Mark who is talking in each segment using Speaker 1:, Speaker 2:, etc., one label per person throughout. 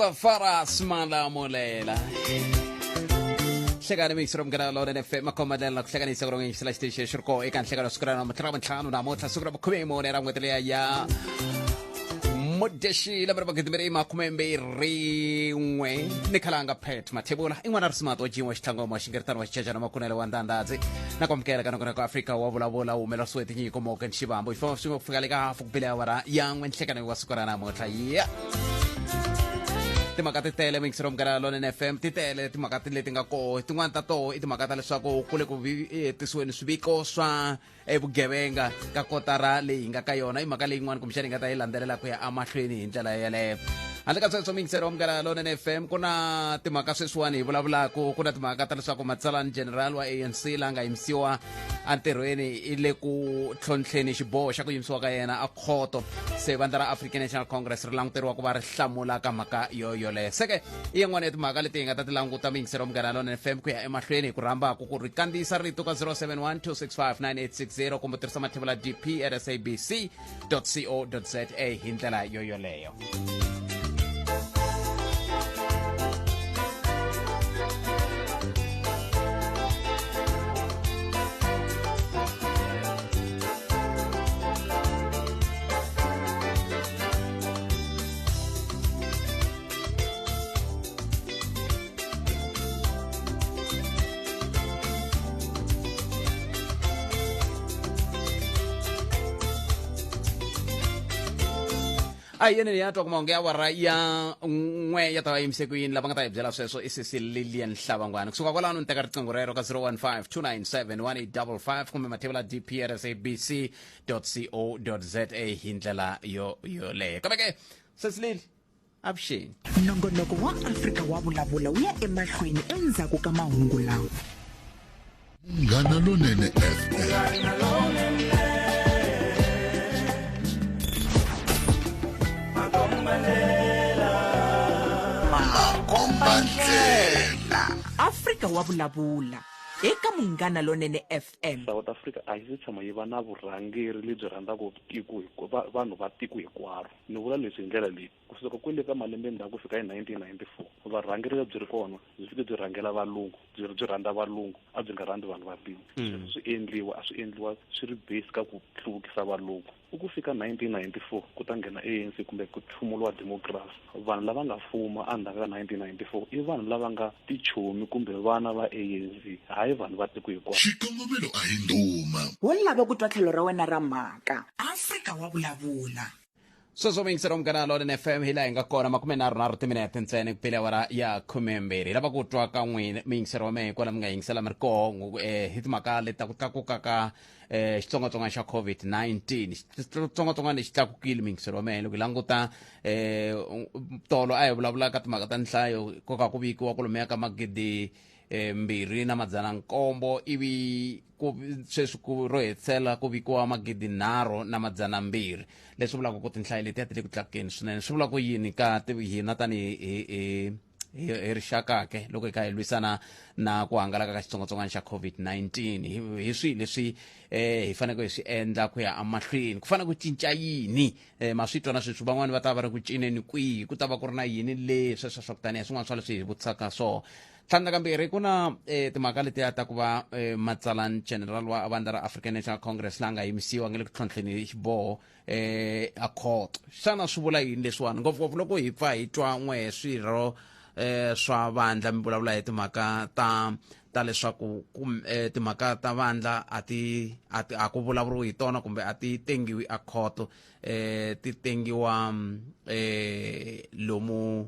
Speaker 1: Faras Malamulela. Hlekani mixrom kana lo ne FM makomadela hlekani segro ngi sala station shirko e kan hlekana skrana matlamo na motla sukra khwe mo ne rangwetele ya modeshi la barba gidmere makumembe ringwe nikalanga pet matebula ingwana rismato jiwa shtango mashingertano wachacha na makunela wandandaze na komkela kana kwa Afrika wabula umela sweti nyi komo kan shibambo ifo singo fugalika fukbela wara yang wen hlekana wasukra na motla ya timakati tele mixrom kana lo ne FM titele timakati letinga ko tingwanta to itimakata leswaku kule ku tisweni swibiko swa ebugebenga ka kotara leyi nga ka yona imaka leyi n'wana kumixani nga ta yi landzelela ku ya amahlweni hi ndlela yeleyo handle ka sweswo mixerom kana lo ne FM ku na timhaka sweswiwani hi vulavulaka ku na timhaka ta leswaku matsalani general wa ANC la nga yimisiwa antirhweni i le ku tlhontlheni xiboho xa ku yimisiwa ka yena a khoto se vandla ra African National Congress ri languteriwa ku va ri hlamula ka mhaka yoyoleyo seke i yin'wana ya timhaka leti hi nga ta ti languta mixerom kana lo ne FM ku ya emahlweni hi ku rhambaka ku ri kandziyisa rito ka 0712659860 kumbe tirhisa mathebula dp@sabc.co.za hi ndlela yoyoleyo. Ayene ya to kumaongea wara ya ngwe ya tawa imsekuyin labanga ta ibzela sweswo isisililian hlabangwana kusuka kwalano nteka riqingho rero ka 0152971855 kumbe mathebula dp@sabc.co.za hi ndlela yoleyo kambe sesilili avuxeni
Speaker 2: nongonoko wa Afrika wa vulavula wu ya emahlweni endzhaku ka mahungu lawa
Speaker 3: Munghana Lonene FM
Speaker 2: Afrika wa vulavula eka Munghana Lonene FM.
Speaker 4: South Africa a yi tshama yi va na vurhangeri lebyi rhandzaka tiko vanhu va tiko hinkwaro ni vula leswi hi ndlela leyi kusuka kwele ka malembe ndzhaku ku fika hi 1994 varhangeri lebyi ri kona byi fike byi rhangela valungu byi rhandza valungu a byi nga rhandzi vanhu va bindzu swi endliwa swi ri base ka ku hluvukisa valungu ku fika 1994 ku ta nghena ANC kumbe ku thumuliwa democracy vanhu lava nga fuma endzhaku ka 1994 i vanhu lava nga tichomi kumbe vana va ANC hayi vanhu va tiko hinkwaro
Speaker 3: xikongomelo a hi nduma
Speaker 2: Wo lava ku twa tlhelo ra wena ra mhaka Afrika wa vulavula
Speaker 1: sweswo mixerom kana lo ne FM hi laha hi nga kona 30 timinete ntsena ku pela wara ya 12 lava ku twa ka n'wina mixerom kwala mi nga yingisela mi ri koho hi timhaka leti ta ku tlakuka ka xitsongwatsongwana xa COVID-19 xitsongwatsongwana lexi tlakukile mixerom loko hi languta tolo a hi vulavulaka timhaka ta nhlayo koka ku vikiwa ku lomeya ka magidi 2.7 ivi sweswi ku ro hetsela ku vikiwa magidi 3.2 leswi vulaka ku tinhlayo leti ti le ku tlakukeni swinene swi vula ku yini ka hina tani hi rixaka ke loko hi kha hi lwisana na ku hangalaka ka xitsongwatsongwana xa COVID-19 hi swihi leswi hi faneke hi swi endla ku ya amahlweni ku fanele ku cinca yini maswitwa na sweswi van'wani va ta va ri ku cineni kwihi ku ta va ku ri na yini leswi swa ku taniya swin'wana swa leswi hi vutisaka so tlhandla kambirhi ku na timhaka letiya ta ku va matsalani general wa vandla ra African National Congress la nga yimisiwa nge le ku tlhontlheni xiboho a court xana swi vula yini leswiwani ngopfungopfu loko hi pfa hi twa n'we swirho swa vandla mi vulavula hi timhaka ta leswaku timhaka ta vandla a ku vulavuriwi hi tona kumbe a ti tengiwi a court ti tengiwa lomu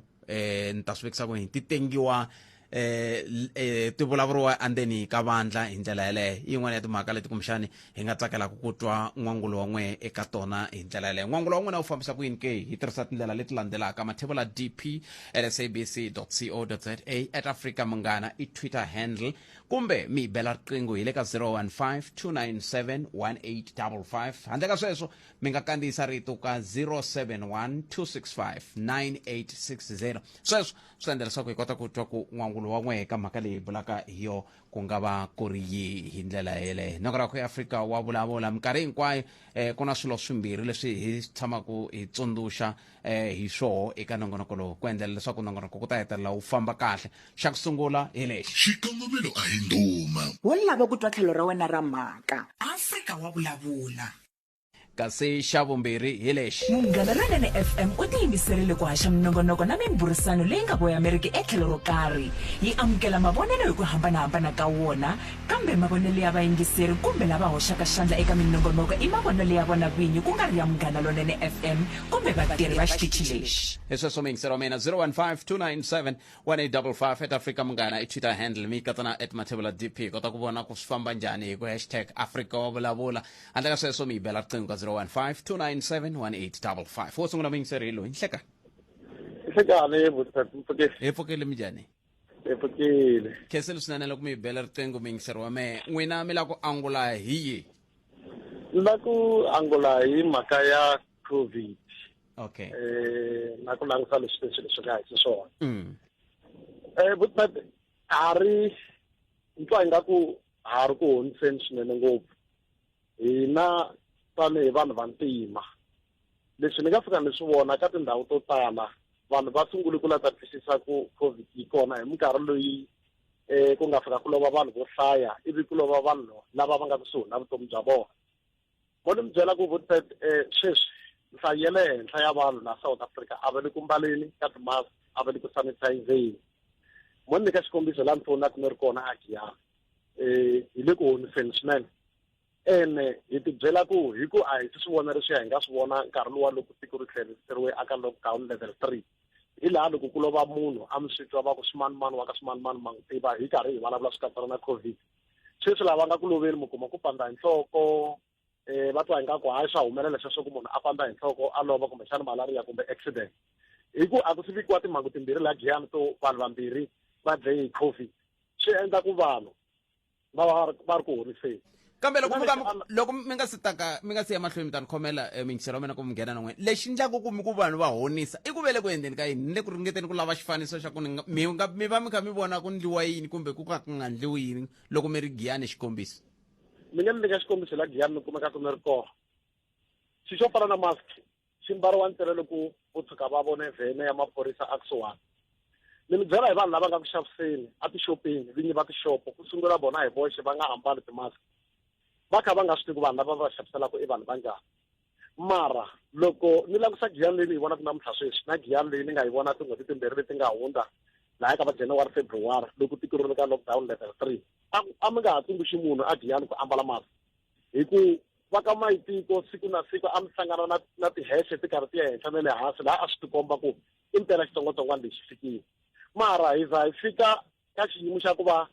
Speaker 1: ni ta swi vekisa ku ti tengiwa ti vulavuriwa andeni ka vandla hi ndlela yeleyo yin'wana ya timhaka leti kumbexani hi nga tsakelaka ku twa n'wangulo wa n'we eka tona hi ndlela yeleyo n'wangulo wa n'wina wu fambisa ku yini ke hi tirhisa tindlela leti landzelaka mathebula dp@sabc.co.za @Afrika Munghana i Twitter handle kumbe mi bela riqingho hi le ka 0152971855 handle ka sweswo mi nga kandziyisa rito ka 0712659860 sweswo swi endla leswaku hi kota ku twa ku n'wangulo nongonokolo wa n'we ka mhaka leyi vulaka hi yo ku nga va ku ri yi hi ndlela yeleyo nongonoko ya Afrika wa vulavula minkarhi hinkwayo ku na swilo swimbirhi leswi hi tshamaku hi tsundzuxa hi swoho eka nongonoko lowu ku endlela leswaku nongonoko ku ta hetelela wu famba kahle xa ku sungula hi lexi
Speaker 3: xikongomelo a hi ndhuma
Speaker 2: wo lava ku twa tlhelo ra wena ra mhaka Afrika wa vulavula
Speaker 1: kasi xa vumbirhi hi lexi
Speaker 2: Munghana Lonene FM u tiyimiserile ku haxa minongonoko na mimburisano leyi nga voyameriki etlhelo ro karhi yi amukela mavonelo hi ku hambanahambana ka wona kambe mavonelo ya vayingiseri kumbe lava hoxaka xandla eka minongonoko i mavonelo ya vona vinyi ku nga ri ya Munghana Lonene FM kumbe vatirhi va xitichi lexi
Speaker 1: hi sweswo mingisero wa mina 015 at Afrika Munghana i Twitter handle mi katsana at Mathebula DP kota ku vona ku swi famba njhani hi ku #Afrika wa vulavula handle ka sweswo mi bela riqingho ka 015 wo sungula mingisero hi loyi nhleka
Speaker 5: Sekale butse
Speaker 1: hi pfukile mi njhani
Speaker 5: epokile
Speaker 1: kheseli swinene loko mi bela riqingho mingisero wa me n'wina mi la ku angula hi yi
Speaker 5: la ku angula hi mhaka ya COVID
Speaker 1: okay
Speaker 5: na ku langusa leswi nga hi swona butse hari ntwa ingaku hari ku honiseni swinene ngopfu hina tanihi vanhu vantima leswi ni nga fika ni swi vona ka tindhawu to tala vanhu va sungule ku lata twisisa ku COVID yi kona hi minkarhi loyi ku nga fika ku lova vanhu vo hlaya ivi ku lova vanhu lava va nga kusuhi na vutomi bya vona mo ni mi byela ku sweswi nhlayo ya le henhla ya vanhu na South Africa a va le ku mbaleni ka timask a va le ku sanitizeni mo ni nyika xikombiso laha ni pfunaka ni ri kona a Giyani hi le ku honiseni swinene ene hi ti byela ku hi ku a hi swi vona leswi hi nga swi vona nkarhi luwa loko tiko ri tlheriseriwe aka lockdown level 3 hi laha loko ku lova munhu a mi switwa va ku swimanimani wa ka swimanimani ma n'wi tiva hi karhi hi vulavula swi katsana na COVID sweswi lava nga ku loveni mi kuma ku pandza hi nhloko va twa ingaku hayi swa humelela sweswo ku munhu a pandza hi nhloko a lova kumbexana malaria kumbe accident hi ku a ku swi vikiwa timhangu timbirhi laha Giyani to vanhu vambirhi va dlaye hi COVID swi endla ku vanhu va ri ku horiseni
Speaker 1: kambe loko mi nga si ya mahlweni mi ta ni khomela mingisero wa mina ku mi nghena na n'wina lexi ndlaku ku vanhu va honisa i ku vele ku endleni ka yini ni le ku ringeteni ku lava xifaniso xa ku mi va mi kha mi vona ku ndliwa yini kumbe ku ka ku nga ndliwi yini loko mi ri Giyani xikombiso
Speaker 5: mi nga ni nyika xikombiso la Giyani ni kumeka ku ni ri kona xi xo fana na mask xi mbariwa ntsena loko vo tshuka va vone vhene ya maphorisa a kusuhani ni mi byela hi vanhu lava nga ku xaviseni a tixopeni vinyi va tishopo ku sungula vona hi voxe va nga ambali timask va kha va nga swi tivi vanhu lava va xaviselaka i vanhu va njhani mara loko ni langusa Giyani leyi ni yi vonaka namuntlha sweswi na Giyani leyi ni nga yi vona tin'hweti timbirhi leti nga hundza laha ka va January February loko tiko ri ri ka lockdown level 3 a mi nga ha tsundzuxi munhu a Giyani ku ambala mask hi ku va ka Mayitiko siku na siku a mi hlangana na tiheshe ti karhi ti ya henhla na le hansi laha a swi tikomba ku i mpela xitsongwatsongwana lexi fikile mara hi za hi fika ka xiyimo xa ku va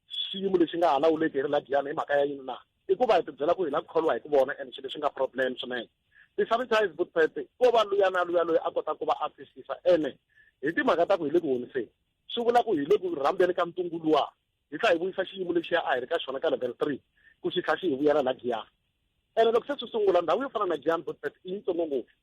Speaker 5: xiyimo lexi nga ha lawuleki hi ri la Giyani hi mhaka ya yini na i ku va hi ti byela ku hi la ku kholiwa hi ku vona and xilo xi nga problem swinene ti-sanitize butpete ko va luya loyi a kota ku va a twisisa ene hi timhaka ta ku hi le ku honiseni swi vula ku hi le ku rhambeni ka ntungu luwa hi tlha hi vuyisa xiyimo lexiya a hi ri ka xona ka level 3 ku xi tlha xi hi vuyela la Giyani ene loko se swi sungula ndhawu yo fana na Giyani butpete i yitsongo ngopfu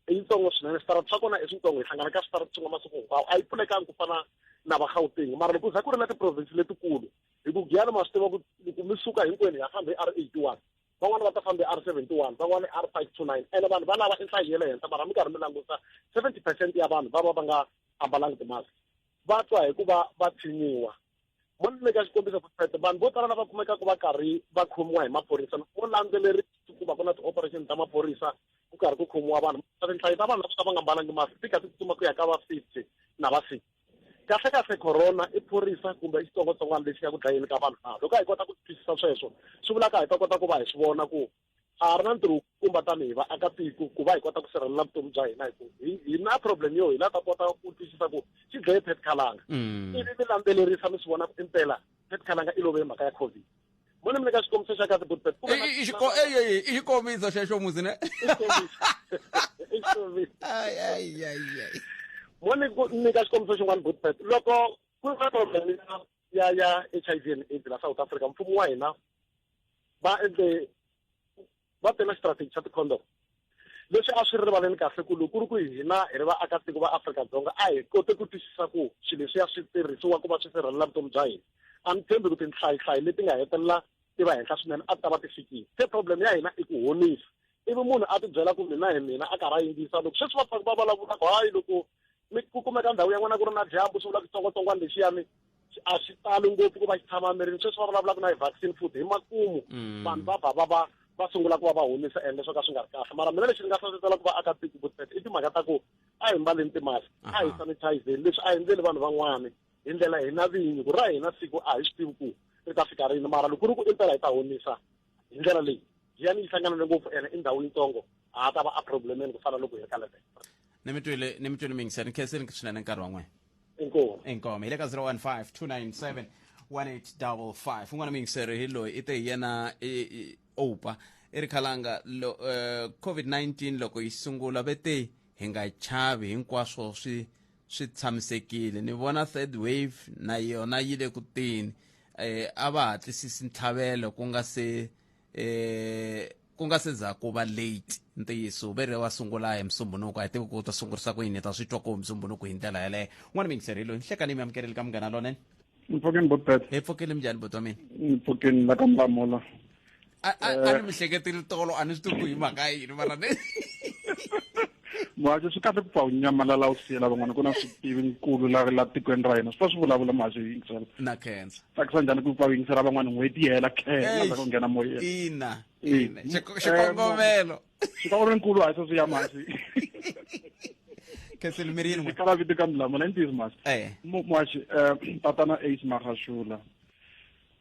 Speaker 5: i yitsongo swinene switarata swa kona i switsongo hi hlangana ka switarata swin'we masiku hinkwawo a yi pfulekangi ku fana na va Gauteng mara loko za ku ri na ti-province letikulu hi ku Giyani ma swi tiva ku mi suka hinkwenu ya fambe R81 van'wana va ta fambe R71 van'wana R529 ene vanhu va lava nhlayo ya le henhla mara mi karhi mi langusa 70% ya vanhu va nga ambalangi timask va twa hi ku va tshinyiwa mo ni nyika xikombiso butpete vanhu vo tala lava kumekaka va karhi va khomiwa hi maphorisa mo landzelerisi ku va ku na ti-operation ta maphorisa ku karhi ku khomiwa vanhu tinhlayo ta vanhu lava va nga ambalangi mask ti kha ti tsutsuma ku ya ka va 50 na va 6 kahle corona i phorisa kumbe xitsongwatsongwana lexi ya ku dlayeni ka vanhu na loko hi kota ku twisisa sweswo swi vula ka hi ta kota ku va hi swi vona ku a ri na ntirho kumba tanihi vaakatiko ku va hi kota ku sirhelela vutomi bya hina hi ku hi na problem yo hina ta kota ku twisisa ku xi dlaye Pat Khalanga ivi mi landzelerisa mi swi vona ku impela Pat Khalanga i love hi mhaka ya COVID mo ni mi nyika xikombiso xa kahle butpet
Speaker 1: i xikombiso xexo musine
Speaker 5: mo ni nyika xikombiso xin'wana butpet loko ku na problem ya HIV and AIDS la South Africa mfumo wa hina va tena strategy xa ti-condom leswi a swi ri rivaleni kahle ku loko ku ri hina hi ri vaakatiko va Afrika-Dzonga a hi kote ku twisisa ku swilo leswi swi tirhisiwa ku va swi sirhelela vutomi bya hina a ni tshembi ku tinhlayihlayi leti nga hetelela ti va henhla swinene a ta va ti fikile se problem ya hina i ku honisa ivi munhu a ti byela ku mina a karhi a yingisa loko sweswi va va vulavulaka hayi loko ku kumeka ndhawu ya n'wana ku ri na dyambu swi vula xitsongwatsongwana lexiyani a xi tali ngopfu ku va xi tshama mirini sweswi va vulavulaka na hi vaccine food hi makumu vanhu va sungula ku va va honisa ende swo ka swi nga ri kahle mara mina lexi ni nga hlohlotela ku va akatiko vutete i timhaka ta ku a hi mbaleni timask a hi sanitizeni leswi a hi endleli vanhu van'wana hi ndlela hina vinyi ku ra hina siku a hi swi tivi ku ri ta fika rini mara loko ri ku impela hi ta honisa hi ndlela leyi yani yi hlanganile ngopfu ene i ndhawu yitsongo a ta va a problemeni ku fana loko hi ri ka level
Speaker 1: ni mi twile mingisani kheseni swinene nkarhi wa n'wina
Speaker 5: inkomo
Speaker 1: hi le ka 015-297-1855 un'wana mingiseri hi loyi i te hi yena opa i ri khalanga COVID-19 loko yi sungula vete hi nga chavi hinkwaswo swi tshamisekile ni vona third wave na yona yi le ku tini a va hatlisisi ntlhavelo ku nga se za ku va late ntiyiso ve ri wa sungula hi musumbunuko a hi tivi ku ta sungurisa ku yini ta swi twa ku musumbunuko hi ndlela yaleyo n'wana mingiseri hi loyi nhlekani mi amukeleli ka munghana lonene
Speaker 6: mpfokeni botbet
Speaker 1: hi pfukeli minjhani bot wa mina
Speaker 6: mpfokeni la ka Mlamola
Speaker 1: a ni mi hleketile tolo a ni swi tivi ku hi mhaka yini mara
Speaker 6: mwaje swi kahle ku pfa u nyamalala u siyela van'wana ku na switivi nkulu la tikweni ra hina swi fa swi vulavula mhaxi hi yingisela
Speaker 1: na khensa
Speaker 6: tsakisa njhani ku pfa u yingisela van'wana n'hweti yi hela khensa ku nghena moyeni
Speaker 1: ina xikongomelo
Speaker 6: swi ka u ri nkulu hayi swi ya mhaxi
Speaker 1: khenseli mi ri yini
Speaker 6: kala vito ka Mlamola i ntiyiso mhaxi mwaxi tatana Ace Magashula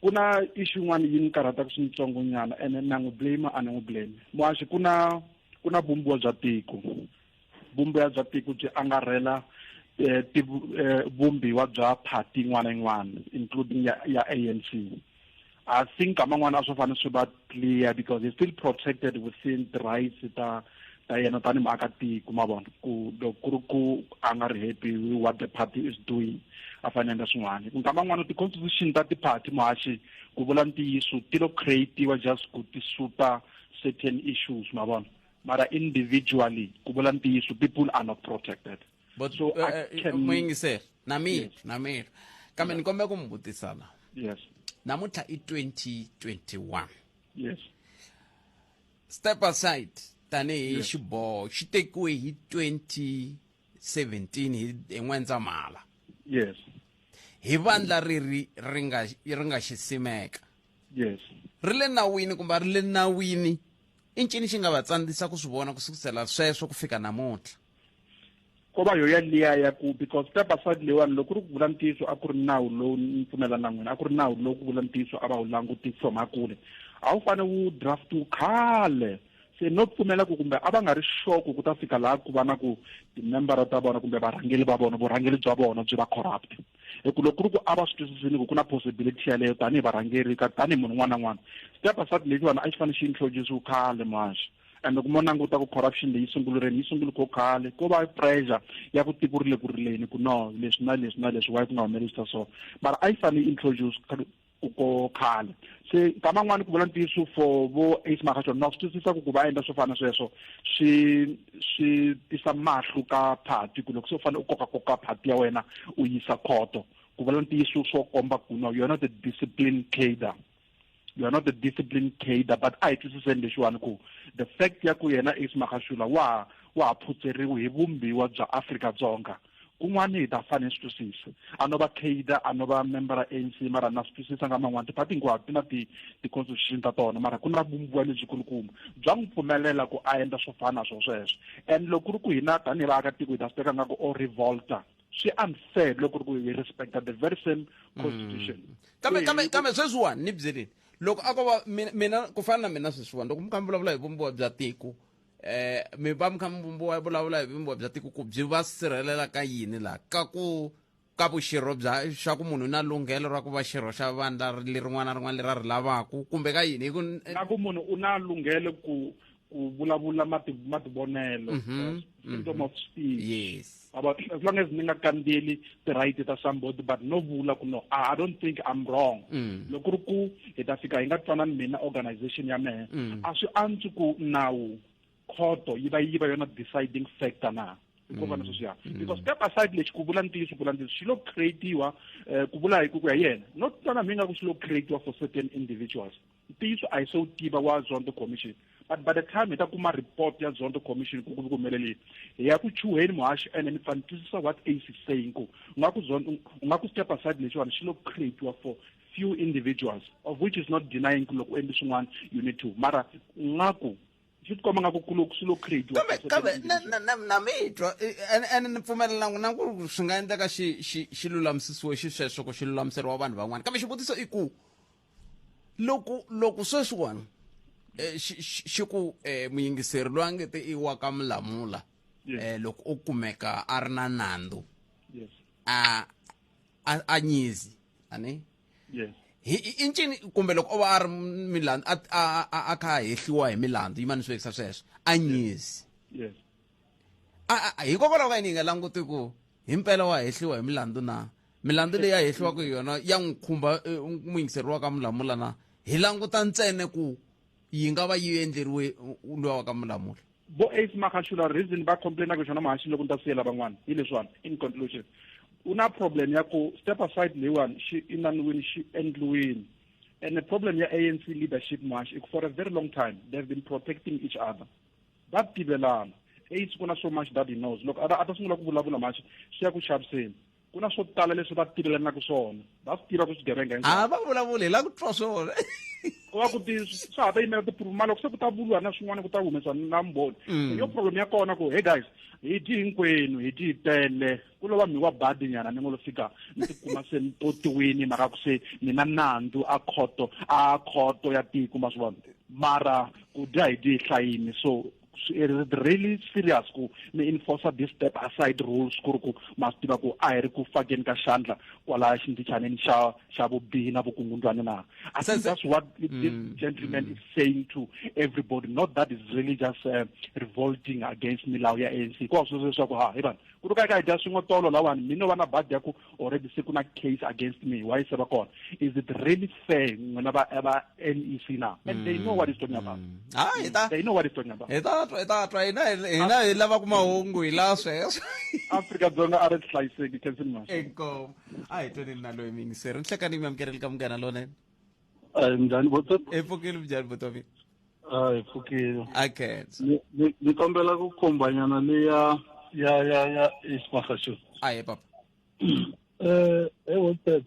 Speaker 6: ku na issue yin'wana yi ni karhataka swintsongonyana ene na n'wi blame a ni n'wi blame mwaxi ku na vumbiwa bya tiko vumbiwa bya tiko byi angarhela vumbiwa bya party yin'wana yin'wana including ya ANC. I think man'wana a swo fane swi va clear because he's still protected within the rights ta yena tani maakatiko mavona ku loko ku a nga ri happy with what the party is doing a fanele swin'wana ku nkama n'wana ti-constitution ta ti-party mhaxi ku vula ntiyiso ti lo creatiwa just ku ti suta certain issues mavona mara individually ku vula ntiyiso people are not protected.
Speaker 1: But so moyingiseri na mina kambe ni kombela ku mi vutisa la
Speaker 6: yes
Speaker 1: namuntlha i 2021
Speaker 6: yes
Speaker 1: step aside tanihi xiboho xi tekiwe hi 2017 hi N'wendzamhala
Speaker 6: yes
Speaker 1: hi vandla ri nga xisimeka
Speaker 6: yes
Speaker 1: ri le nawini kumbe ri le nawini i ncini xi nga va tsandzisa ku swi vona ku sukusela sweswo ku fika namuntlha
Speaker 6: ko va yo yaliya ya ku because step aside leyiwani loko ri ku vula ntiyiso a ku ri nawu lowu ni pfumela na n'wina a ku ri nawu lowu ku vula ntiyiso a va wu languti from hakule a wu fane wu draft wu khale se no pfumela ku kumbe a va nga ri shoko ku ta fika laha ku va na ku timembara ta vona kumbe varhangeli va vona vurhangeli bya vona byi va corrupt hi ku loko ri ku a va swi twisisini ku na possibility yaleyo tanihi varhangeri tanihi munhu un'wana na un'wana step aside leyiwani a xi fane xi introduce wu khale maxa ende ku mo languta ku corruption leyi sungulireni yi sungule ko khale ko va pressure ya ku tiko ri le ku rileni ku no leswi na leswi na leswi wa ku nga humelerisa so but a yi fane introduce ko khale se kama n'wana ku vula ntiyiso for vo Ace Magashula na swi twisisa ku va endla swo fana sweswo swi tisa mahlu ka party ku loko se u fane u koka party ya wena u yisa khoto ku vula ntiyiso swo komba ku no you're not a disciplined cadre. You are not the disciplined cadre, but I twisiseni leswiwani ku the fact ya ku yena Ace Magashula wa phutseriwe hi vumbiwa bya Afrika-Dzonga kun'wana hi ta fane swi twisisa a no va cadre a no va member ANC mara na swi twisisa nga man'wana tipati hinkwato ti na ti-constitution ta tona mara ku na vumbiwa lebyikulukumba bya n'wi pfumelela ku a endla swo fana swo sweswo and loko ri ku hina tanihi vaakatiko hi ta swi teka nga ku o revolta swi unfair loko ri ku hi respecta the very same constitution
Speaker 1: kambe sweswiwani ni byeleni loko a ko va mina ku fana na mina sweswiwani loko mi kha mi vulavula hi vumbiwa bya tiko mi va mi kha mi vulavula hi vumbiwa bya tiko ku byi va sirhelela ka yini laha ka vuxirho xa ku munhu na lunghelo ra ku va xirho xa vandla lerin'wana na rin'wana leri a ri lavaku kumbe ka yini
Speaker 6: na ku munhu u na lunghelo ku vulavula mativonelo freedom of speech
Speaker 1: yes
Speaker 6: about as long as ni nga kandziyeli ti-right ta somebody but no vula ku no I don't think I'm wrong loko ri ku hi ta fika hi nga twanani mina organization ya mehe a swi antswi ku nawu khoto yi va yona deciding factor na kuvana sweswiya because step aside lexi ku vula ntiyiso xi lo creatiwa ku vula hi ku ya yena not tsana mi nga ku xi lo creatiwa for certain individuals ntiyiso a hi so tiva wa Zondo Commission but by the time ta kuma report ya Zondo Commission ku kumeleleni ya ku chuheni muhashi and ni fantisisa what AC is saying ku ngaku step aside lexi xi lo creatiwa for few individuals of which is not denying loko endli swin'wana you need to mara ngaku xitkomba nga ku lo creatiwa
Speaker 1: kambe na mitwa and ni pfumelela na ku swi nga endleka xi lulamisiwe sweswo ku xi lulamiseriwa vanhu van'wana kambe xivutiso i ku loko sweswiwani xi ku muyingiseri loyi a nge te i wa ka Mulamula loko o kumeka a ri na nandzu a nyizi ani i ncini kumbe loko o va a ri milandzu a kha hehliwa hi milandzu yimani swi vekisa sweswo a nyizi hikokwalaho ka yini hi nga languti ku hi mpela wa hehliwa hi milandzu na milandzu leyi ya hehliwaka hi yona ya n'wi khumba muyingiseri wa ka Mulamula na hi languta ntsene ku yi nga va yi endleriwe loyi wa ka Mulamula
Speaker 6: bo Ace Magashule reason ba complain ka xona mahashi loko nta siyela van'wana hi leswiwani in conclusion una problem ya ku step aside leyiwani xi inaniwini xi endliwini and the problem ya ANC leadership mahashi for a very long time they've been protecting each other va tivelana Ace kuna so much that he knows loko a ta sungula ku vulavula mahashi swi ya ku chaviseni kuna swo tala leswi va tivelanaka swona va swi tiva ku swigevenga
Speaker 1: va vulavula hi la ku twa swona
Speaker 6: wa ku swa ha ta yimela tiphuruma loko se ku ta vuliwa na swin'wana ku ta humesa na mboni yo problem ya kona ku hey guys hi ti hinkwenu hi ti tele ku lova mi wa badi nyana ni ngo lo fika ni tikuma se ni totiwini mara ku se ni na nandzu a khoto ya tiko ma swi vona mara ku dya hi ti hlayini so it is really serious ku ni enforce this step aside rules ku mastiva ku a hi ri ku fakeni ka xandla kwala xindichaneni xa vubihi na vukungundwana na I think that's what this gentleman is saying to everybody not that is really just revolting against milawu ya ANC ko swo leswaku hi vanhu ku ri ka dya swingotolo lawani mina va na bad ya ku already se ku na case against me why se va kona is it really fair ngona ba NEC now and they know what is talking about they know what is talking about
Speaker 1: twa hina hi lava ku mahungu hi la sweswo
Speaker 6: Afrika-Dzonga a ri hlayiseki Kensington Marsh
Speaker 1: enkomo a hi tweni na loyi mingiseri nhlekani mi amukele ka munghana lonene
Speaker 7: njhani boto
Speaker 1: epfukile njhani botomi
Speaker 7: hi pfukile
Speaker 1: okay
Speaker 7: ni kombela ku khombanyana leya ya Ace Magashule
Speaker 1: aye papa
Speaker 7: what's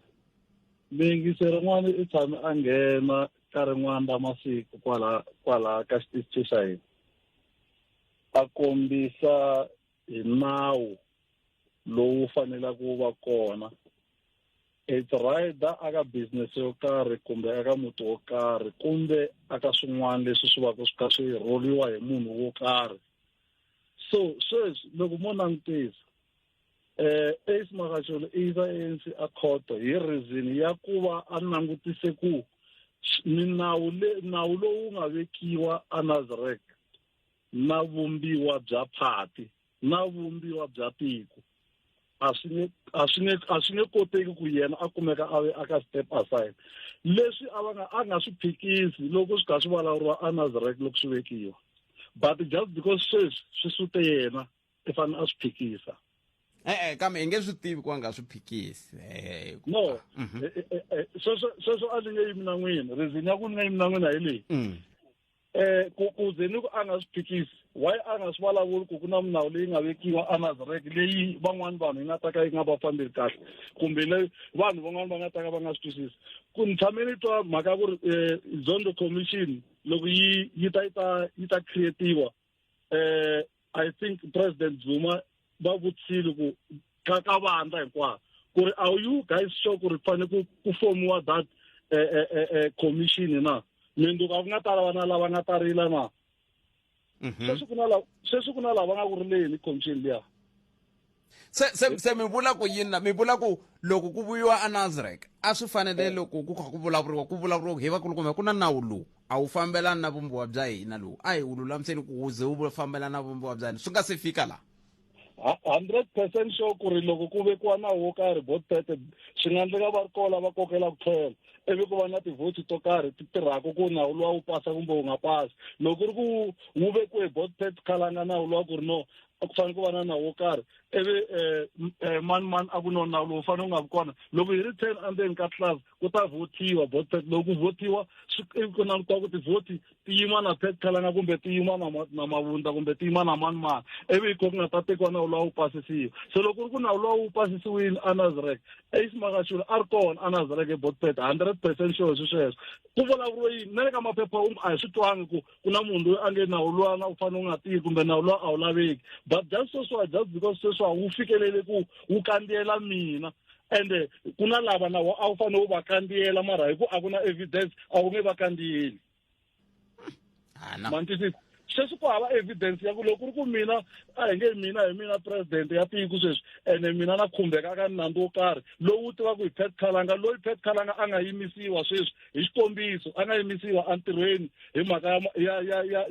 Speaker 7: mingiseri n'wana i tshame a nghena ka rin'wana ra masiku kwala ka xitichi xa hina a kombisa hi nawu lowu faneleke ku va kona it's rider aka business yo karhi kumbe aka muti wo karhi kumbe aka swin'wana leswi swi va swi kha swi roliwa hi munhu wo karhi so sweswi loko mo langutisa Ace Magashule i za ANC a khoto hi reason ya ku va a langutise ku nawu lowu nga vekiwa a Nasrec na vumbiwa bya phati na vumbiwa bya tiko a swi nge koteki ku yena a kumeka aka step aside leswi a nga swi phikisi loko swi kha swi vulavuriwa a Nasrec loko swi vekiwa but just because swi sute yena i fanele a swi phikisa
Speaker 1: kambe hi nge swi tivi ku a nga swi phikisi
Speaker 7: no sweswo a ndzi nge yimi na n'wina reason ya ku ni nga yimi na n'wina hi leyi ku ze ni ku a nga swi phikisi why a nga swi vulavuli ku na minawu leyi nga vekiwa a Nasrec leyi van'wana vanhu yi nga ta ka yi nga va fambeli kahle kumbe leyi vanhu van'wana va nga ta ka va nga swi twisisi ku ni tshame ni twa mhaka ku ri Zondo Commission loko yi ta creatiwa I think President Zuma va vutisile ku ka vandla hinkwavo ku ri are you guys sure ku ri fanele ku fomiwa that commission na mindzuku a ku nga tala vana lava nga ta rila na sweswi ku na lava nga ku rileni commission liya
Speaker 1: se mi vula ku yini mi vula ku loko ku vuyiwa a Nasrec a swi fanele loko ku kha ku vulavuriwa hi vakulukumba ku na nawu lowu a wu fambelani na vumbiwa bya hina lowu a hi wu lulamiseni ku wu ze wu fambelana na vumbiwa bya hina swi nga se fika laha
Speaker 7: 100% sure ku ri loko ku vekiwa nawu wo karhi both swi nga endleka va ri kola va kokela ku tlhela ivi ku va na tivhoti to karhi ti tirhaka ku nawu luwa wu pasa kumbe wu nga pasi loko ri ku wu vekiwe Botpet Khalanga nawu luwa ku ri no a ku fanele ku va na nawu wo karhi ivi mani a ku no nawu lowu fanele wu nga vi kona loko hi ri 10 endzeni ka class ku ta votiwa Botpet loko ku votiwa ivi ku langutiwa ku tivhoti ti yima na Pet Khalanga kumbe ti yima na Mavundla kumbe ti yima na mani ivi hi ko ku nga ta tekiwa nawu luwa wu pasisiwa so loko ri ku nawu luwa wu pasisiwile Anazarek Ace Magashule a ri kona Anazarek eBotpet 100% sure sweswo ku vulavuriwe yini na le ka maphepha a hi swi twangi ku na munhu loyi a nge nawu luwa u fanele u nga tiyi kumbe nawu luwa a wu laveki but just because sweswo wu fikelele ku wu kandziyela mina ende ku na lava nawu a wu fanele wu va kandziyela mara hi ku a ku na evidence a wu nge va kandziyeli mantisisi sweswi ku hava evidence ya ku loko ri ku mina a hi nge mina hi mina president ya tiko sweswi ene mina na khumbeka ka nandzu wo karhi lowu tivaka hi Pet Khalanga loyi Pet Khalanga a nga yimisiwa sweswi hi xikombiso a nga yimisiwa entirhweni hi mhaka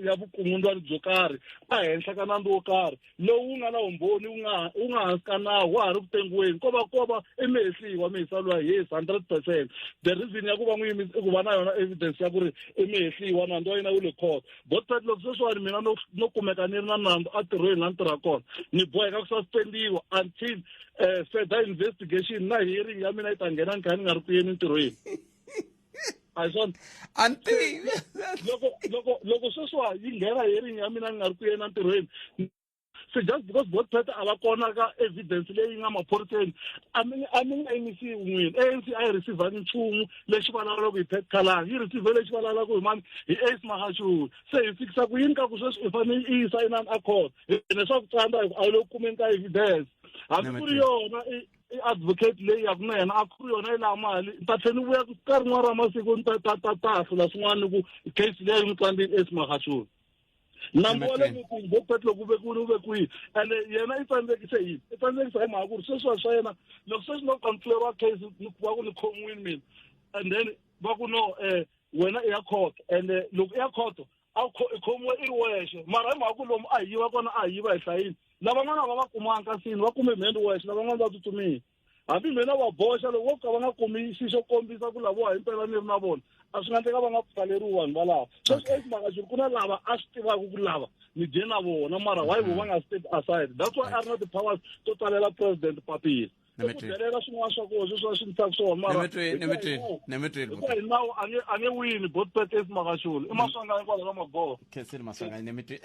Speaker 7: ya vukungundzwani byo karhi a henhla ka nandzu wo karhi lowu nga na vumbhoni wu nga hansi ka nawu wa ha ri ku tengiweni ko va emehehliwa mihisaliwa yes 100% the reason ya ku va n'wi ku va na yona evidence ya ku ri emehehliwa nandzu wa yena wu le court Botpet loko sweswi mina no kumeka ni ri na nandzu a tirhweni la ni tirha kona ni boheka ku suspendiwa until further investigation na hearing ya mina yi ta nghena ni kha ni nga ri ku yeni ntirhweni a hi swona loko sweswiwa yi nghena hearing ya mina ni nga ri ku yeni ntirhweni so just because Botpet a va kona ka evidence leyi nga maphoriseni a mi nga yimisiwi n'wini ANC a yi receivangi nchumu lexi vulavulaka hi Pet Khalanga yi receive lexi vulavulaka hi mani hi Ace Magashule se hi fikisa ku yini ka ku sweswi i fanele i yisa inani accord leswaku tsandza a yi lo kumeni ka evidence hambi ku ri yona i-advocate leyi yaku na yena a ku ri yona yi laha mali ni ta tlhela ni vuya ka rin'wana ra masiku ni ta hlula swin'wana ni ku case leyi ni tsandzeni Ace Magashule nambu wa le mutini Botpet loko u ve kwihi ende yena i tsandzekise yini i tsandzekisa hi mhaka ku ri sweswiwa swa yena loko sweswi no confleriwa case va ku ni khomiwini mina and then va ku no wena i ya court ende loko i ya court i khomiwe i ri wexe mara hi mhaka ku lomu a hi yiva kona a hi yiva hi hlayini lavan'wana va kumanga kasini va kume mheni wexe lavan'wana va tsutsumile hambi mina va boxa loko vo ka va nga kumi xi xo kombisa ku lavowa hi mpela ni ri na vona a swi nga endleka va nga pfaleriwi vanhu valava sweswi Ace Magashule ku na lava a swi tivaka ku lava ni dye na vona mara why vo va nga step aside that's why a ri na ti-powers to tsalela president papila ku delela swin'wana swa koho sweswi swi ni tsaka swona mara hi nawu a nge wini Botpet Ace Magashule i maswanga hikwalaho ka maboho
Speaker 1: khenseni maswanga nimitwi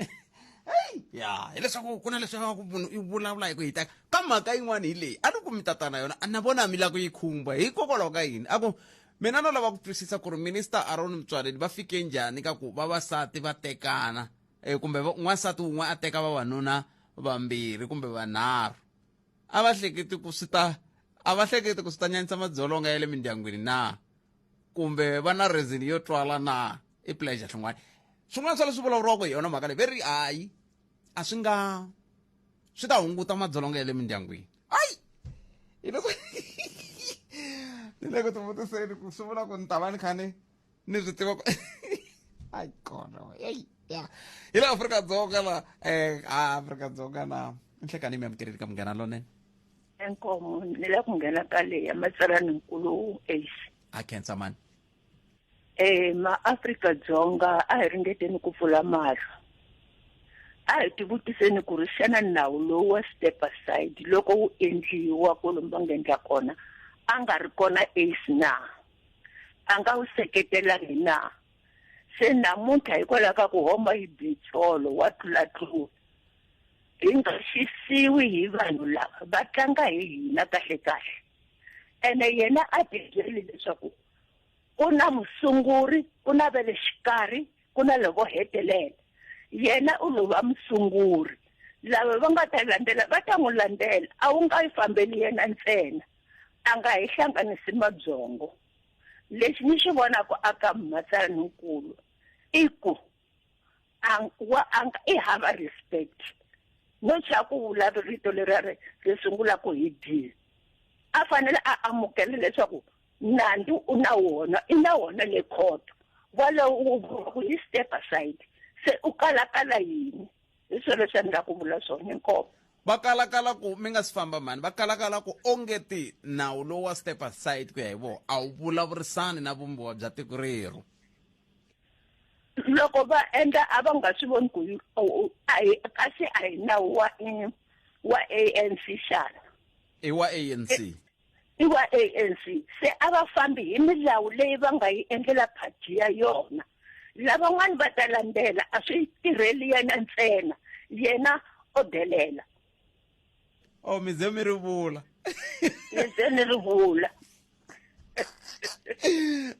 Speaker 1: ya hileswaku ku na leswaku munhu i vulavula hi ku hita ka mhaka yin'wana hi leyi a ni kumi tatana yona na vona mi la ku yi khumba hikokwalaho ka yini a ku mina no lava ku twisisa ku ri minister Aaron Mtswadeli va fike njhani ka ku vavasati va tekana kumbe n'wansati wun'we a teka vavanuna vambirhi kumbe vanharhu a va hleketi ku swi ta nyanyisa madzolonga ya le mindyangwini na kumbe va na reason yo twala na i pleasure swin'wana swa leswi vulavuriwaka hi yona mhaka leyi veri hayi a swi ta hunguta madzolonga ya le mindyangwini ayi ni le ku ti vutiseni ku swi vula ku ni ta va ni kha ni swi tiva ku ayi kona ya hi le Afrika-Dzonga la Afrika-Dzonga na ni hlekani mi amukeleli ka munghana lonene
Speaker 8: enkomo ni la ku nghena ka leyi ya matsalaninkulu Ace
Speaker 1: a khensa mani
Speaker 8: ma-Afrika-Dzonga a hi ringeteni ku pfula mahlo a hi tivutiseni ku ri xana nawu lowu wa step aside loko wu endliwa kwalomu va ngendla kona a nga ri kona Ace na a nga wu seketelangi na se namuntlha hikwalaho ka ku homa hi bitsolo wa tlulatlula hi nga xisiwi hi vanhu lava va tlanga hi hina kahle ene yena a tibyeli leswaku ku na musunguri ku na ve le xikarhi ku na loko hetelela yena u lo va musunguri lava va nga ta landzela va ta n'wi landzela a wu nga yi fambeli yena ntsena a nga hi hlanganisi madzongo lexi ni xi vonaka aka matsalaninkulu i ku i hava respect no cha ku vula rito leri sungulaka hi D a fanele a amukela leswaku nandzu u na wona i na wona le court walowo ku yi step aside se u kalakala yini hi swilo leswi ni nga ku vula swona inkomo
Speaker 1: va kalakala ku mi nga si famba mani va kalakala ku ongeti nawu lowu wa step aside ku ya hi vona a wu vulavurisani na vumbiwa bya tiko rero.
Speaker 8: Loko va endla a va nga swi voni ku kasi a hi nawu wa ANC xana.
Speaker 1: I wa ANC.
Speaker 8: I wa ANC se a va fambi hi milawu leyi va nga yi endlela phati ya yona. Lavan'wani va ta landzela a swi tirheli yena ntsena yena o delela.
Speaker 1: Oh mi ze mi ri vula.
Speaker 8: Mi ze ni ri vula.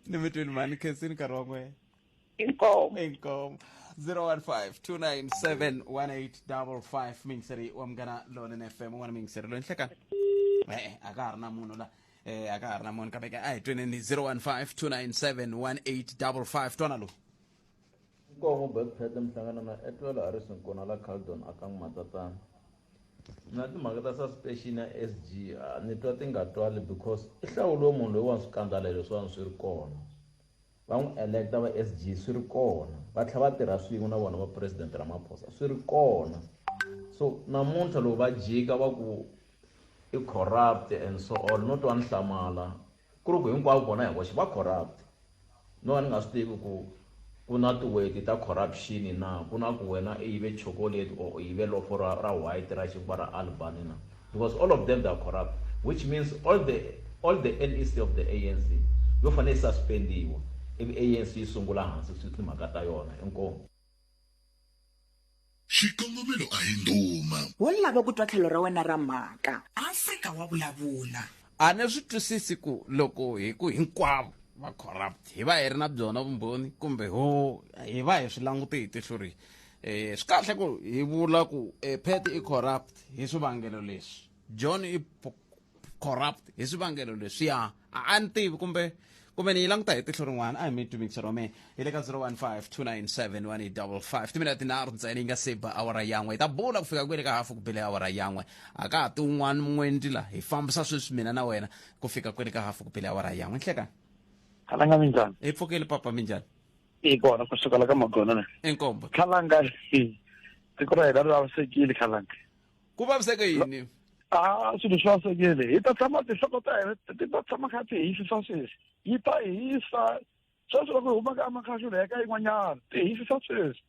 Speaker 1: Ni mi twini mani khensini nkarhi wa n'wena.
Speaker 8: Inkomo.
Speaker 1: 015-297-1855 mingiseri wa mgana lone FM n'wana mingiseri lo nhlekani a ka ha ri na munhu la a ka ha ri na munhu kambe a hi tweneni 015-297-1855 twana lo
Speaker 9: Inkomo Backpack mhlangana na etwela Harrison kona la Caldon akang matatana na timhaka ta suspension ya SG ni twa ti nga twali because I hlawulo munhu loyi wa swikandala leswi swi ri kona va n'wi electa va SG swi ri kona va tlhela va tirha swin'we na vona va president Ramaphosa swi ri kona so namuntlha loko va jika va ku I corrupt and so on not one hlamala ku ri ku hinkwavo vona hi voxe va corrupt no ni nga swi tivi ku na tiweti ta corruption na ku na ku wena I yive chocolate or I yive lofo ra white ra xinkwa ra Albany na because all of them they are corrupt which means all the NEC of the ANC yo fanele suspendiwa ivi ANC yi sungula hansi swi timhaka ta yona inkomo
Speaker 3: xikongomelo a hi nduma
Speaker 2: wo lava ku twa tlhelo ra wena ra mhaka Afrika wa vulavula
Speaker 1: a ni swi twisisi ku loko hi ku hinkwavo va corrupt hi va hi ri na byona vumbhoni kumbe hi va hi swi languti hi tihlo rihi swi kahle ku hi vula ku Pat I corrupt hi swivangelo leswi John I corrupt hi swivangelo leswiya a ni tivi kumbe ni yi languta hi tihlo rin'wana a hi mi tumikisero me hi le ka 015-297-1855 timinete tinharhu ntsena yi nga se ba awara yan'we hi ta bula ku fika kwele ka hafu ku bile awara yan'we a ka ha ti wun'wana n'wendli la hi fambisa sweswi mina na wena ku fika kwele ka hafu ku bile awara yan'we nhlekani
Speaker 5: Khalanga minjani?
Speaker 1: hi pfukile papa minjhani
Speaker 5: Kona kusukela ka Magona na.
Speaker 1: enkombo
Speaker 5: Khalanga tiko ra hina ri vavisekile Khalanga.
Speaker 1: ku vaviseke yini
Speaker 5: Swilo swi vavisekile hi ta tshama tinhloko ta hina ti ta tshama kha ti hisisa sweswi yi ta hisa sweswi loko hi huma ka amakhashule eka yin'wanyana ti hisisa sweswi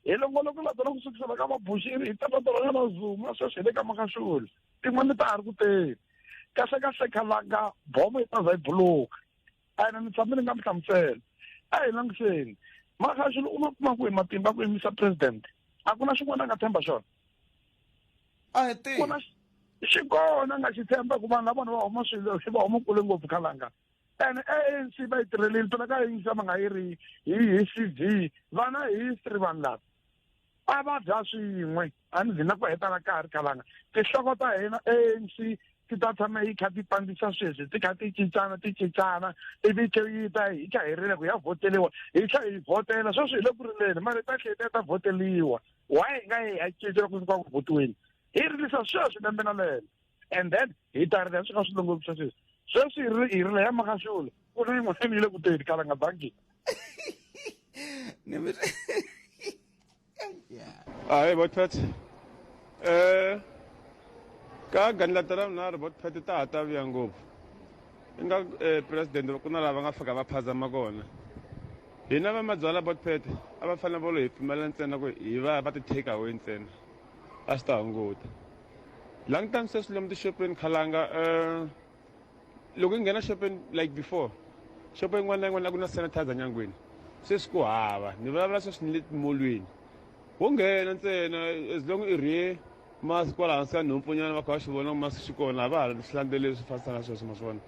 Speaker 5: hi longoloko la tona ku sukisela ka mabushiri hi ta tatola na Zuma sweswi hi le ka amakhashule tin'wana ta ha ri ku teni kahle Khalanga bomo yi ta za yi buluka a ni tshame ni nga mi hlamusela a hi langutiseni makhashule uma kuma ku hi matimba ku yimisa president a ku na xin'wana a nga tshemba xona
Speaker 1: a hi tivi
Speaker 5: xi kona nga xi tshemba ku vanhu lavona va huma swilo va huma kule ngopfu Khalanga and ANC va yi tirhelile tona ka yingisa ma nga yi ri hi CV vana hi history vanhu lava a va dya swin'we a ni zina ku heta na nkarhi Khalanga tinhloko ta hina ANC ti ta tshama yi kha ti pandisa sweswi ti kha ti cincana ivi yi ta hi kha herile ku ya voteliwa hi kha hi votela sweswi hi le ku rileni mara ta tlhela ta voteliwa why hi nga hi cincela ku fika ku votiweni hi rilisa sweswi lembe na lembe and then hi ta rila swi ka swilongopisa sweswi hi rile ya makashule ku na yin'wana yi le ku teni Khalanga bangi
Speaker 10: Ai botphet ka ganlatara mna botphet ta hata vya ngopfu inga president ku na lava nga fika va phazama kona hina va madzwala botphet a va fanele volo hi pfumela ntsena ku hi va ti take away ntsena a swi ta hunguta long time sweswi lomu tixopeni Khalanga loko yi nghena xopeni like before xopo yin'wana na yin'wana ku na sanitizer nyangweni sweswi ku hava ni vulavula sweswi ni le timolweni wo nghena ntsena as long i rhe masi kwala hansi ka nhompfunyana va kha va xi vona ku masi xi kona a va ha swi landzeleli swi fambisana sweswo ma swi vona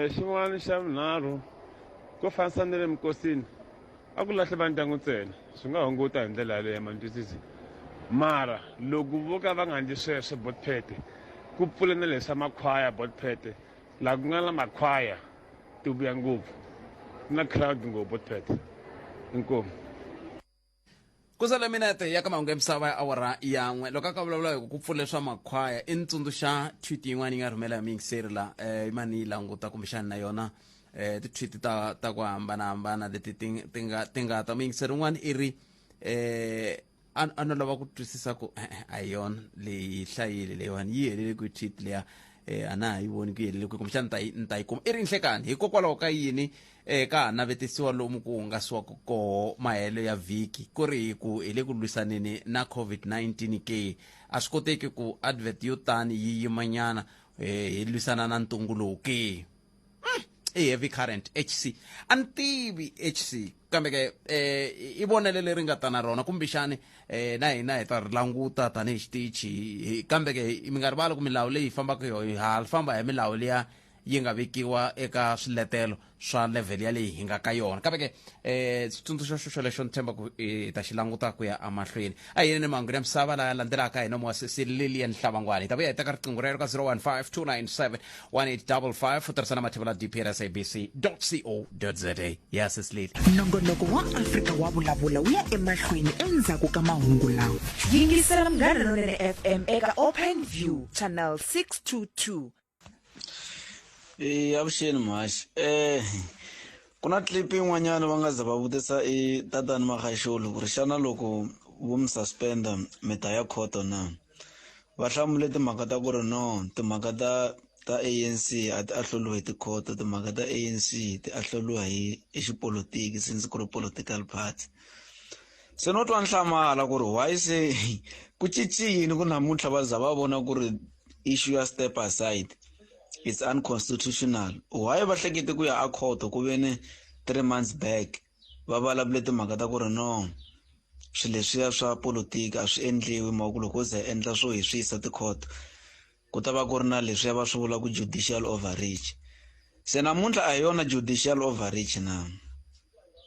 Speaker 10: xin'wana xa vunharhu ko fanisa ni le minkosini a ku lahle va ndyangu ntsena swi nga hunguta hi ndlela yaleyo ma ni twisisi mara loko vo ka va nga ndli sweswo botphet ku pfule na leswa makhwaya botphet laha ku nga na makhwaya ti vuya ngopfu na crowd ngopfu botphet inkomu
Speaker 1: ku sala minete ya ka mahungu ya misava ya awara yan'we loko a ka vulavula hi ku pfule swa makhwaya i ntsundzuxa tweet yin'wana yi nga rhumela hi mingiseri la mani yi languta kumbexani na yona ti-tweet ta ku hambanahambana leti ti nga ta mingiseri yin'wana i ri ano lava ku twisisa ku ayona leyi hlayile leyiwani yi helele ku tweet leya ana yi voni ku helele ku kumbe nta yi kuma i ri nhlekani hikokwalaho ka yini ka navetisiwa lomu ku hungasiwaka koho mahelo ya vhiki ku ri ku hi le ku lwisaneni na COVID-19 ke a swi koteki ku advert yo tani yi yimanyana hi lwisana na ntungu lowu ke heavy current HC a ni tivi HC kambe ke i vonele leri nga ta na rona kumbexani na hina hi ta ri languta tanihi xitichi kambe ke mi nga rivali ku milawu leyi hi fambaka hi famba hi milawu leya yi nga vekiwa eka swiletelo swa level ya leyi hi nga ka yona kambe ke switsundzuxo xo lexo ni tshemba ku ta xi languta ku ya amahlweni a yini ni mahungu ya misava laya landzelaka hi nomo wa Lilian Hlavangwani hi ta vuya hi teka riqingho rero ka 015 297 1855 u tirhisana mathevela dprsabc.co.za ya Lily.
Speaker 2: nongonoko wa Afrika wa vulavula wu ya emahlweni endzhaku ka mahungu lawa yingisela Munghana Lonene FM eka Open View channel 622.
Speaker 11: Avuxeni mhaxi ku na clip yin'wanyana va nga za va vutisa tatani Magashule ku ri xana loko vo mi suspenda mi ta ya khoto na va hlamule timhaka ta ku ri no timhaka ta ANC a ti ahloliwa hi tikhoto timhaka ta ANC ti ahloliwa hi xipolitiki since ku ri political party se no twa nhlamala ku ri why se ku cincile ku namuntlha va za va vona ku ri issue ya step aside it's unconstitutional. Why va hlekete ku ya a court ku vene 3 months back va vulavule timhaka ta ku ri no swileswiya swa politiki a swi endliwi mhaka loko ze endla swo hi swi yisa tikhoto ku ta va ku ri na leswiya va swi vula ku judicial overreach se namuntlha a hi yona judicial overreach na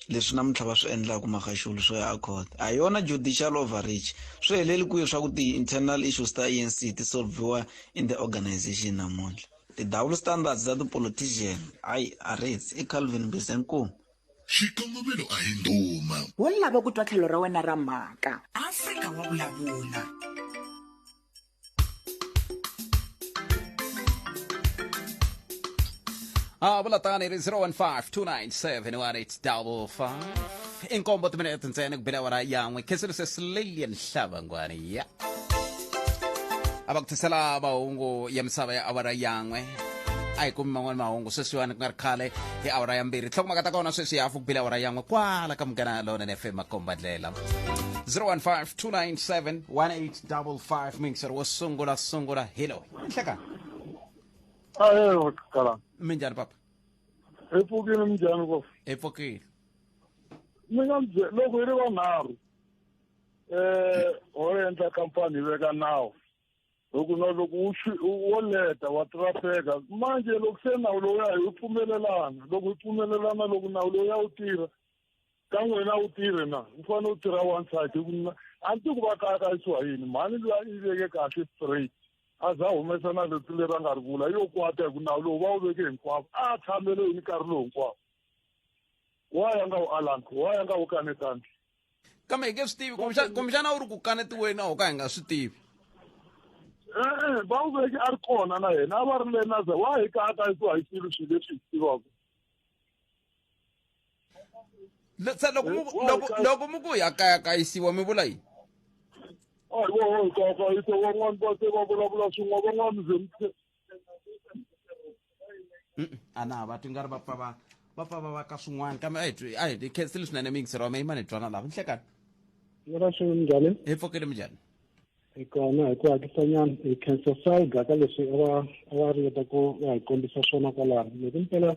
Speaker 11: leswi namuntlha va swi endlaku Magashule swo ya a court a hi yona judicial overreach swi heleli kwihi swa ku ti-internal issues ta ANC ti solviwa in the organization namuntlha the double standards za ti-politician ayi arets i Calvin Bisenku
Speaker 3: xikongomelo a hi nduma
Speaker 2: wo lava ku twa tlhelo ra wena ra mhaka Afrika wa vulavula
Speaker 1: vulatani ri 015 inkombo timinete ntsena ku bela wara yan'we kheselise Lilian Hlavangwani ya a va ku tisela mahungu ya misava ya awara yan'we a hi kumi man'wani mahungu sweswiwani ku nga ri khale hi awara ya mbirhi tlhokomaka ta kona sweswi hafu ku bela awara yan'we kwala ka Munghana Lonene FM makombandlela 015 297 1855 mingisero wo sungula hello nhleka
Speaker 5: kala
Speaker 1: minjhani papa
Speaker 5: epfukile minjhani kofu
Speaker 1: epfukile
Speaker 5: mi nga loko hi ri vanharhu ho endla kampani hi veka nawu loko wo leta wa trafeka manje loko se nawu lowuya hi pfumelelana loko hi pfumelelana loko nawu lowuya wu tirha ka n'wina wu tirhe na u fanele u tirha one side a ni ti ku va kayakayisiwa yini mhani loyi yi veke kahle straight a za humesa na leti leri a nga ri vula yo kwata hi ku nawu lowu va wu veke hinkwavo a tshamele hi nkarhi lowu hinkwawo wa ya nga wu alanki wa ya nga wu kanetangi
Speaker 1: kambe hi nge swi tivi kumbexana u ri ku kanetiweni aho ka hi nga swi tivi
Speaker 5: va wu veke a ri kona na yena a va ri le na za wa hi kayakayisiwa hi swilo leswi hi swi tivaka
Speaker 1: se loko mu ku ya kayakayisiwa mi vula yini
Speaker 5: kayakayisa van'wani va se va vulavula swin'wana van'wani ze
Speaker 1: a na va twi nga ri va pfa va ka swin'wana kambe a hi khensile swinene mingisero wa meyimani hi twana lava nhlekani
Speaker 12: ra swi njhani
Speaker 1: hi pfukile minjhani
Speaker 12: hi kona hi ku hakisanyana hi khensa salga ka leswi a va ringeta ku va hi kombisa swona kwalano loko mpela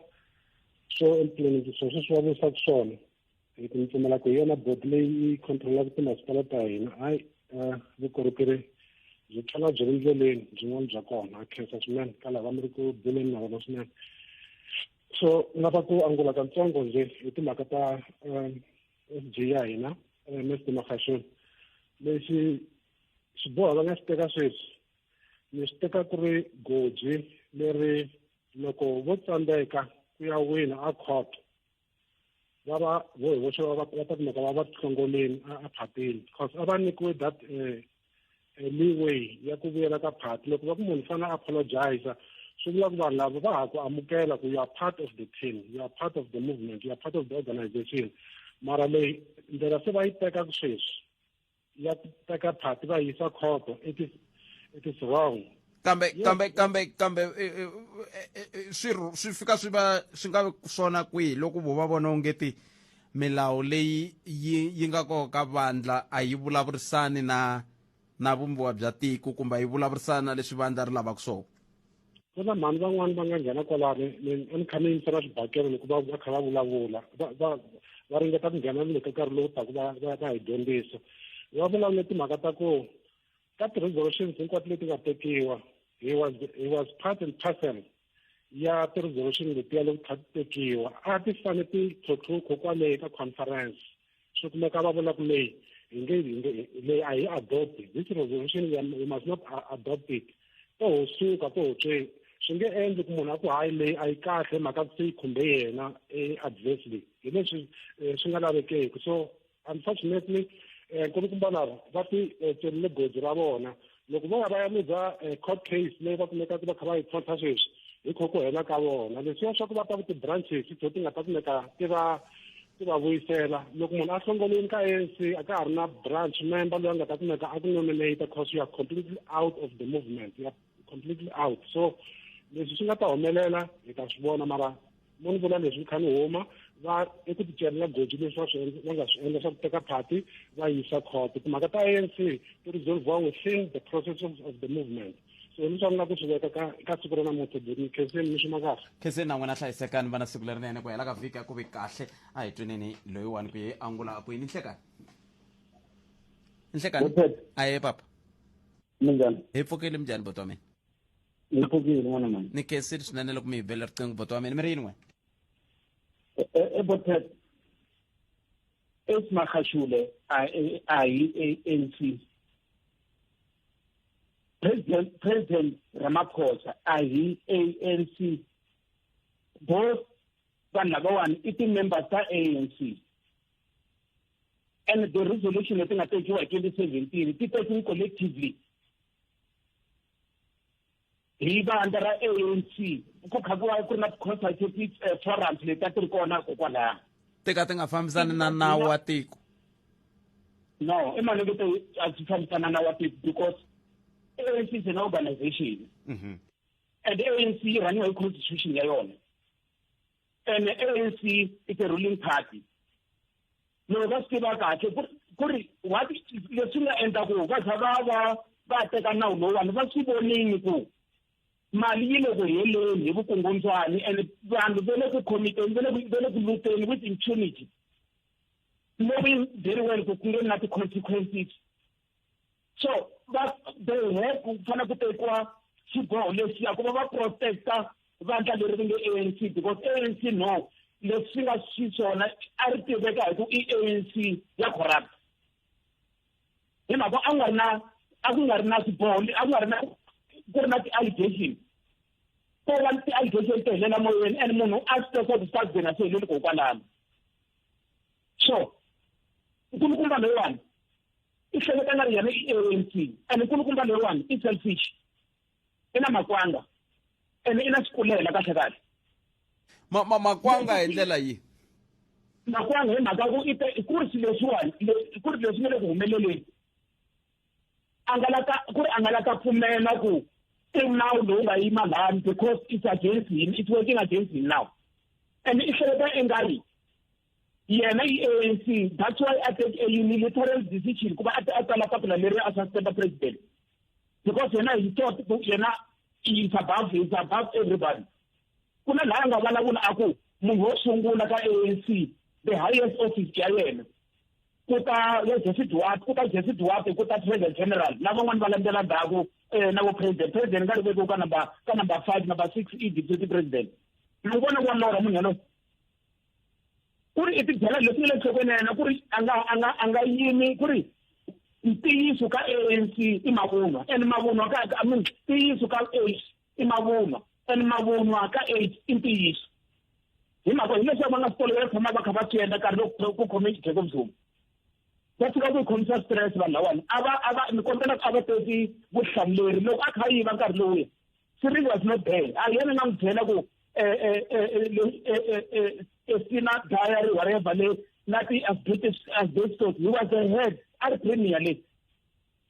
Speaker 12: swo implementisa sweswi va vuyisaku swona hi ku pfumela ku hi yona board leyi yi controlaka timasipala ta hina hayi vukorhokeri byi tlhela byi ri ndleleni byin'wana bya kona ha khensa swinene ka lava mi ri ku buleni na vona swinene so ni lava ku angula katsongo nje hi timhaka ta SG ya hina Mr Magashule lexi xiboho va nga xi teka sweswi ni swi teka ku ri goji leri loko vo tsandzeka ku ya wina a court va va vo hi voxe va ta kumeka va va tihlongoleni a phatini because a va nyikiwe that leeway ya ku vuyela ka phati loko va ku munhu fanele a apologize swi vula ku vanhu lava va ha ku amukela ku you are part of the team, you are part of the movement, you are part of the organization mara leyi ndlela se va yi teka ku sweswi ya teka phati va yisa khoto it is wrong.
Speaker 1: kambe swi fika swi nga swona kwihi loko va vona ongeti milawu leyi yi nga koka vandla a yi vulavurisani na vumbiwa bya tiko kumbe yi vulavurisani na leswi vandla ri lavaka swona.
Speaker 12: Ku na mhani van'wani va nga nghena kwalani ni kha ni yingisela swibakelo loko va kha va vulavula va ringeta ku nghena le ka nkarhi lowu taku va hi dyondzisa va vulavule timhaka ta ku ka ti-resolutions hinkwato leti nga tekiwa he was part and parcel ya ti-resolution letiya loko kha ti tekiwa a ti fane ti tlhontlhukho kwale ka conference swi kumeka va vula ku leyi leyi a hi adopt this resolution we must not adopt it to ho suka to ho twe swi nge endli ku munhu a ku hayi leyi a yi kahle mhaka ku se yi khumbe yena adversely hi leswi swi nga lavekeki. So unfortunately nkulukumba lava va ti tselile goji ra vona loko va ya luza court case leyi va kumekaka va kha va yi tlhontlha sweswi hi kho ku hela ka vona leswiya swa ku va ta ku ti-branches to ti nga ta kumeka ti va vuyisela loko munhu a hlongolweni ka ANC a ka ha ri na branch member loyi a nga ta kumeka a ku nominate cause you are completely out of the movement, you are completely out. So leswi swi nga ta humelela hi ta swi vona mara mo ni vula leswi kha ni huma va eku ti celela goji leswi va nga swi endla swa ku teka phati va yisa court timhaka ta ANC ti resolviwa within the process of the movement. So leswi nga ku swi veka ka siku ra namuntlha ni khenseni mi xima kahle
Speaker 1: khenseni na n'wina hlayisekani va na siku lerinene ku hela ka vhiki a ku vi kahle a hi tweneni loyiwani ku ye angula apo yini nhlekani aye papa
Speaker 13: minjani
Speaker 1: hi pfukile minjhani boti wa mina
Speaker 13: ni pfukile n'wana mani
Speaker 1: ni khensile swinene loko mi hi bela riqingho boti wa mina mi ri yini n'we
Speaker 13: Botet Makhashule ANC President Ramaphosa ANC both one it members of ANC and the resolution that I take you at 2017 it taken collectively riba under ANC ku khakuwa ku na consultative forums leti ti ri kona kokwalaha
Speaker 1: ti nga fambisani na nawu wa tiko
Speaker 13: no emalekete a ti fambisana na wa tiko because ANC is an organization and ANC run a constitution ya yona and ANC is a ruling party no va swi tiva kahle ku ri what leswi nga endla ku va teka nawu lowani va swi vonini ku mali yi le ku heleni hi vukungundzwani and vanhu va le ku khomiteni va le ku luteni with impunity knowing very well ku nge na ti-consequences so they have ku fana ku tekiwa xiboho lexiya ku va protecta vandla leri ri nge ANC because ANC no leswi nga xiswona a ri tiveka hi ku i ANC ya corrupt hi mhaka a ku nga ri na xiboho a ku nga ri na ku ri na ti-allegation ko va ti-allegation to helela moyeni and munhu a swi tesa ku start bena se heleli kokwalano so nkulukumba loyiwani i hleketa nga ri yena i ANC and nkulukumba loyiwani i selfish i na makwanga and i na swikulela kahle
Speaker 1: makwanga hi ndlela yihi
Speaker 13: makwanga hi mhaka ku ri swilo leswiwani ku ri leswi nga le ku humeleleni a nga la ta pfumela ku i nawu lowu nga yima lani because it's against him, it's working against him now and i hleketa engari yena i ANC that's why I take a unilateral decision kuba a tsala papila leri a suspend president because yena he thought yena is above everybody kuna laha nga vulavula a ku munhu wo sungula ka ANC the highest office ya yena kuta Jesse Duarte kuta President General na van'wana va landzela ndzhaku na vo president nga ri vekiwa ka number 5 number 6 i deputy president ni vona ku lora munhu yaloye ku ri i tibyela leswi nga le nhlokweni ya yena ku ri a nga yimi ku ri ntiyiso ka ANC i mavunwa and mavunwa ntiyiso ka AIDS i mavunwa and mavunwa ka AIDS i ntiyiso hi mhaka hi leswi va nga swi tolovela tshama va kha va swi endla nkarhi loko ku khome Jacob Zuma va fika ku khomisa stress vanhu lawani ni kombela ku a va teki vutihlamuleri loko a kha yiva nkarhi lowuya Cyril was not there a yena nga n'wi byela ku Estina diary whatever Nati asbestos, he was the head at Premier League.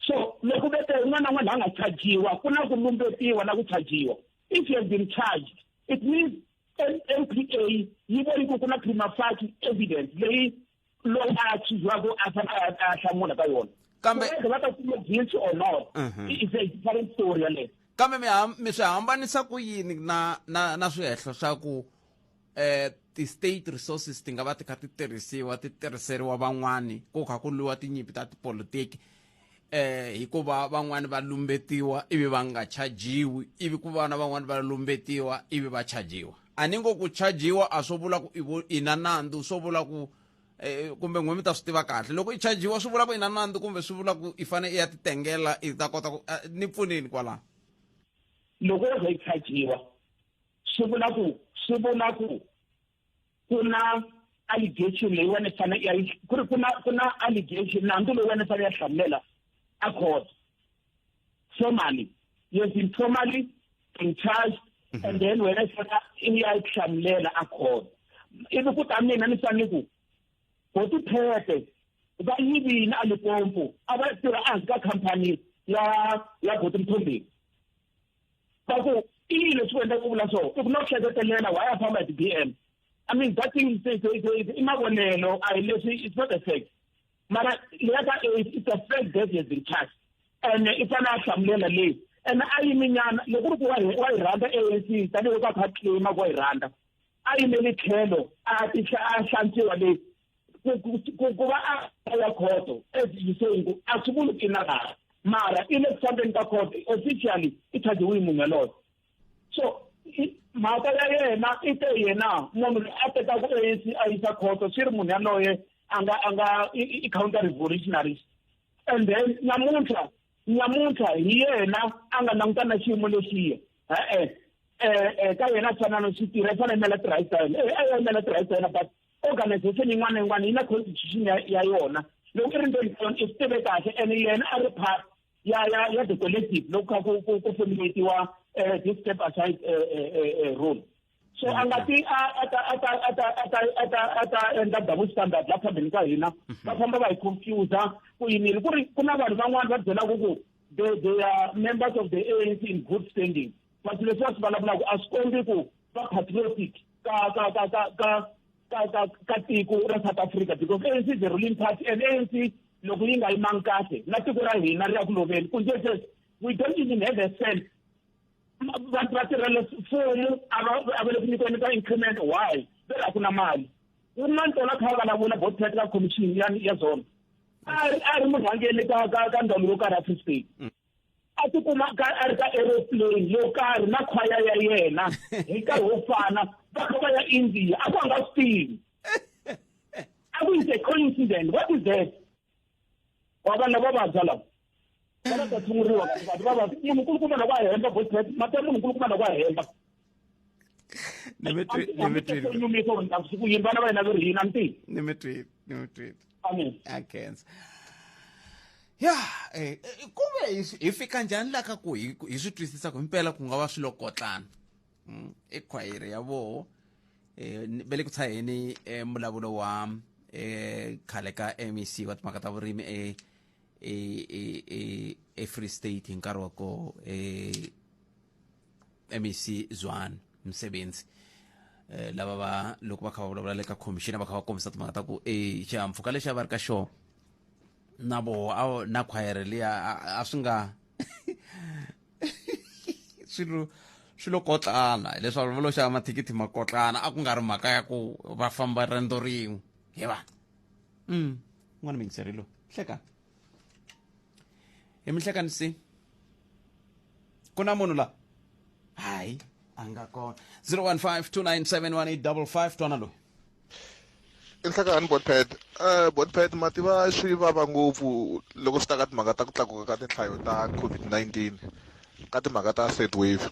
Speaker 13: So, loko bete un'wana n'wana a nga chajiwa, ku na ku lumbetiwa na ku chajiwa. If he has been charged, it means NPA yi voni ku na prima facie evidence leyi loyi a chizwaku a hlamula ka yona.
Speaker 1: Kambe
Speaker 13: va ta kuma guilty or not, it's a different story yaleyo.
Speaker 1: Kambe mi swi hambanisa ku yini na swihehlo swa ku ti-state resources ti nga va ti kha ti tirhiseriwa van'wani ku kha ku lwiwa tinyimpi ta tipolitiki hikuva van'wani va lumbetiwa ivi va nga chajiwi ivi ku vana van'wani va lumbetiwa ivi va chajiwa a ni ngo ku chajiwa a swo vula ku i na nandzu swo vula ku kumbe n'we mi ta swi tiva kahle loko i chajiwa swi vula ku i na nandzu kumbe swi vula ku i fane i ya ti tengela i ta kota ku ni pfuneni kwalaho
Speaker 13: loko wo yi chajiwa swi vula ku ku na allegation leyi wena fane ku na allegation nandzu leyi wena fane ya hlamulela a court formally yes informally in charge and then wena fane ya hlamulela a court ivi ku ta mina ni fane ku botiphete va yivini a Limpopo a va tirha ehansi ka khampani ya Botimthombeni va ku i yini swi endla ku vula so i ku no hleketelela why a famba hi BM. I mean, that thing is imavonelo, it's not a fact. Mara, it's a fact that he has been charged. And it's an ashamlela lay. And I mean, look why Randa ANC, that is what I claim of why Randa. I mean, Kelo, Shanti, Koto, as you say, absolutely not. Mara, in a sudden court, officially, it has a women a lot. So, mhaka ya yena i te yena munhu a teka ku a yisa khoto swi ri munhu yaloye anga i counter revolutionaries and then namuntlha hi yena a nga langutana xiyimo lexiya ka yena tsanano swi tirha fana military rights military rights but organization yin'wana na yin'wana yi na constitution ya yona loko i ri ndzeni ka yona i swi tive kahle and yena a ri part ya the collective loko ku formulatiwa this step aside role. So angati ata enda double standard la phambeni ka hina va famba va hi confuse ku yini ku ri ku na vanhu van'wana va byela ku they are members of the ANC in good standing but leswi va swi vulavulaka a swi kombi ku va patriotic ka tiko ra South Africa because ANC is the ruling party and ANC loko yi nga yimangi kahle na tiko ra hina ri ya ku loveni ku nje we don't even have a sense vanhu va tirhela mfumo a va le ku nyikeni ka increment why vela ku na mali ku na ntona kha va vulavula board ka commission ya zona a ri murhangeli ka ndhawu yo karhi Free State a tikuma a ri ka aeroplane yo karhi na khwaya ya yena hi nkarhi wo fana va kha va ya India a ku nga swi tivi a ku is a coincidence what is that wa vanhu lava vabya lava vana ta tshunguriwa vanhu va munhu kulukumba na ku hemba boyfriend mate munhu kulukumba na ku hemba vana va hina va ri hina ntivo
Speaker 1: nimitwini
Speaker 13: amen
Speaker 1: akenza ya kumbe hi fika njhani la ka ku hi swi twisisa ku impela ku nga va swilo kotlana ekhwayere ya voho ve le ku tshaheni mbulavulo wa khale ka MEC wa timhaka ta vurimi Free State hi nkarhi wa ko MEC Zwane Msebenzi lava va loko va kha va vulavula le ka commission va kha va kombisa timhaka ta ku xihahampfhuka lexi a va ri ka xona na voho na khwayere liya a swi nga swilo kotlana leswaku volo xa mathikithi makotlana a ku nga ri mhaka ya ku va famba rendo rin'we hi va n'wana mingiserilo hleka hi mihlekanisi ku na munhu la hayi a nga kona 0152971855 twana loyi
Speaker 14: inhlekani botpet mativa swi vava ngopfu loko swi ta ka timhaka ta ku tlakuka ka tinhlayo ta COVID-19 ka timhaka ta third wave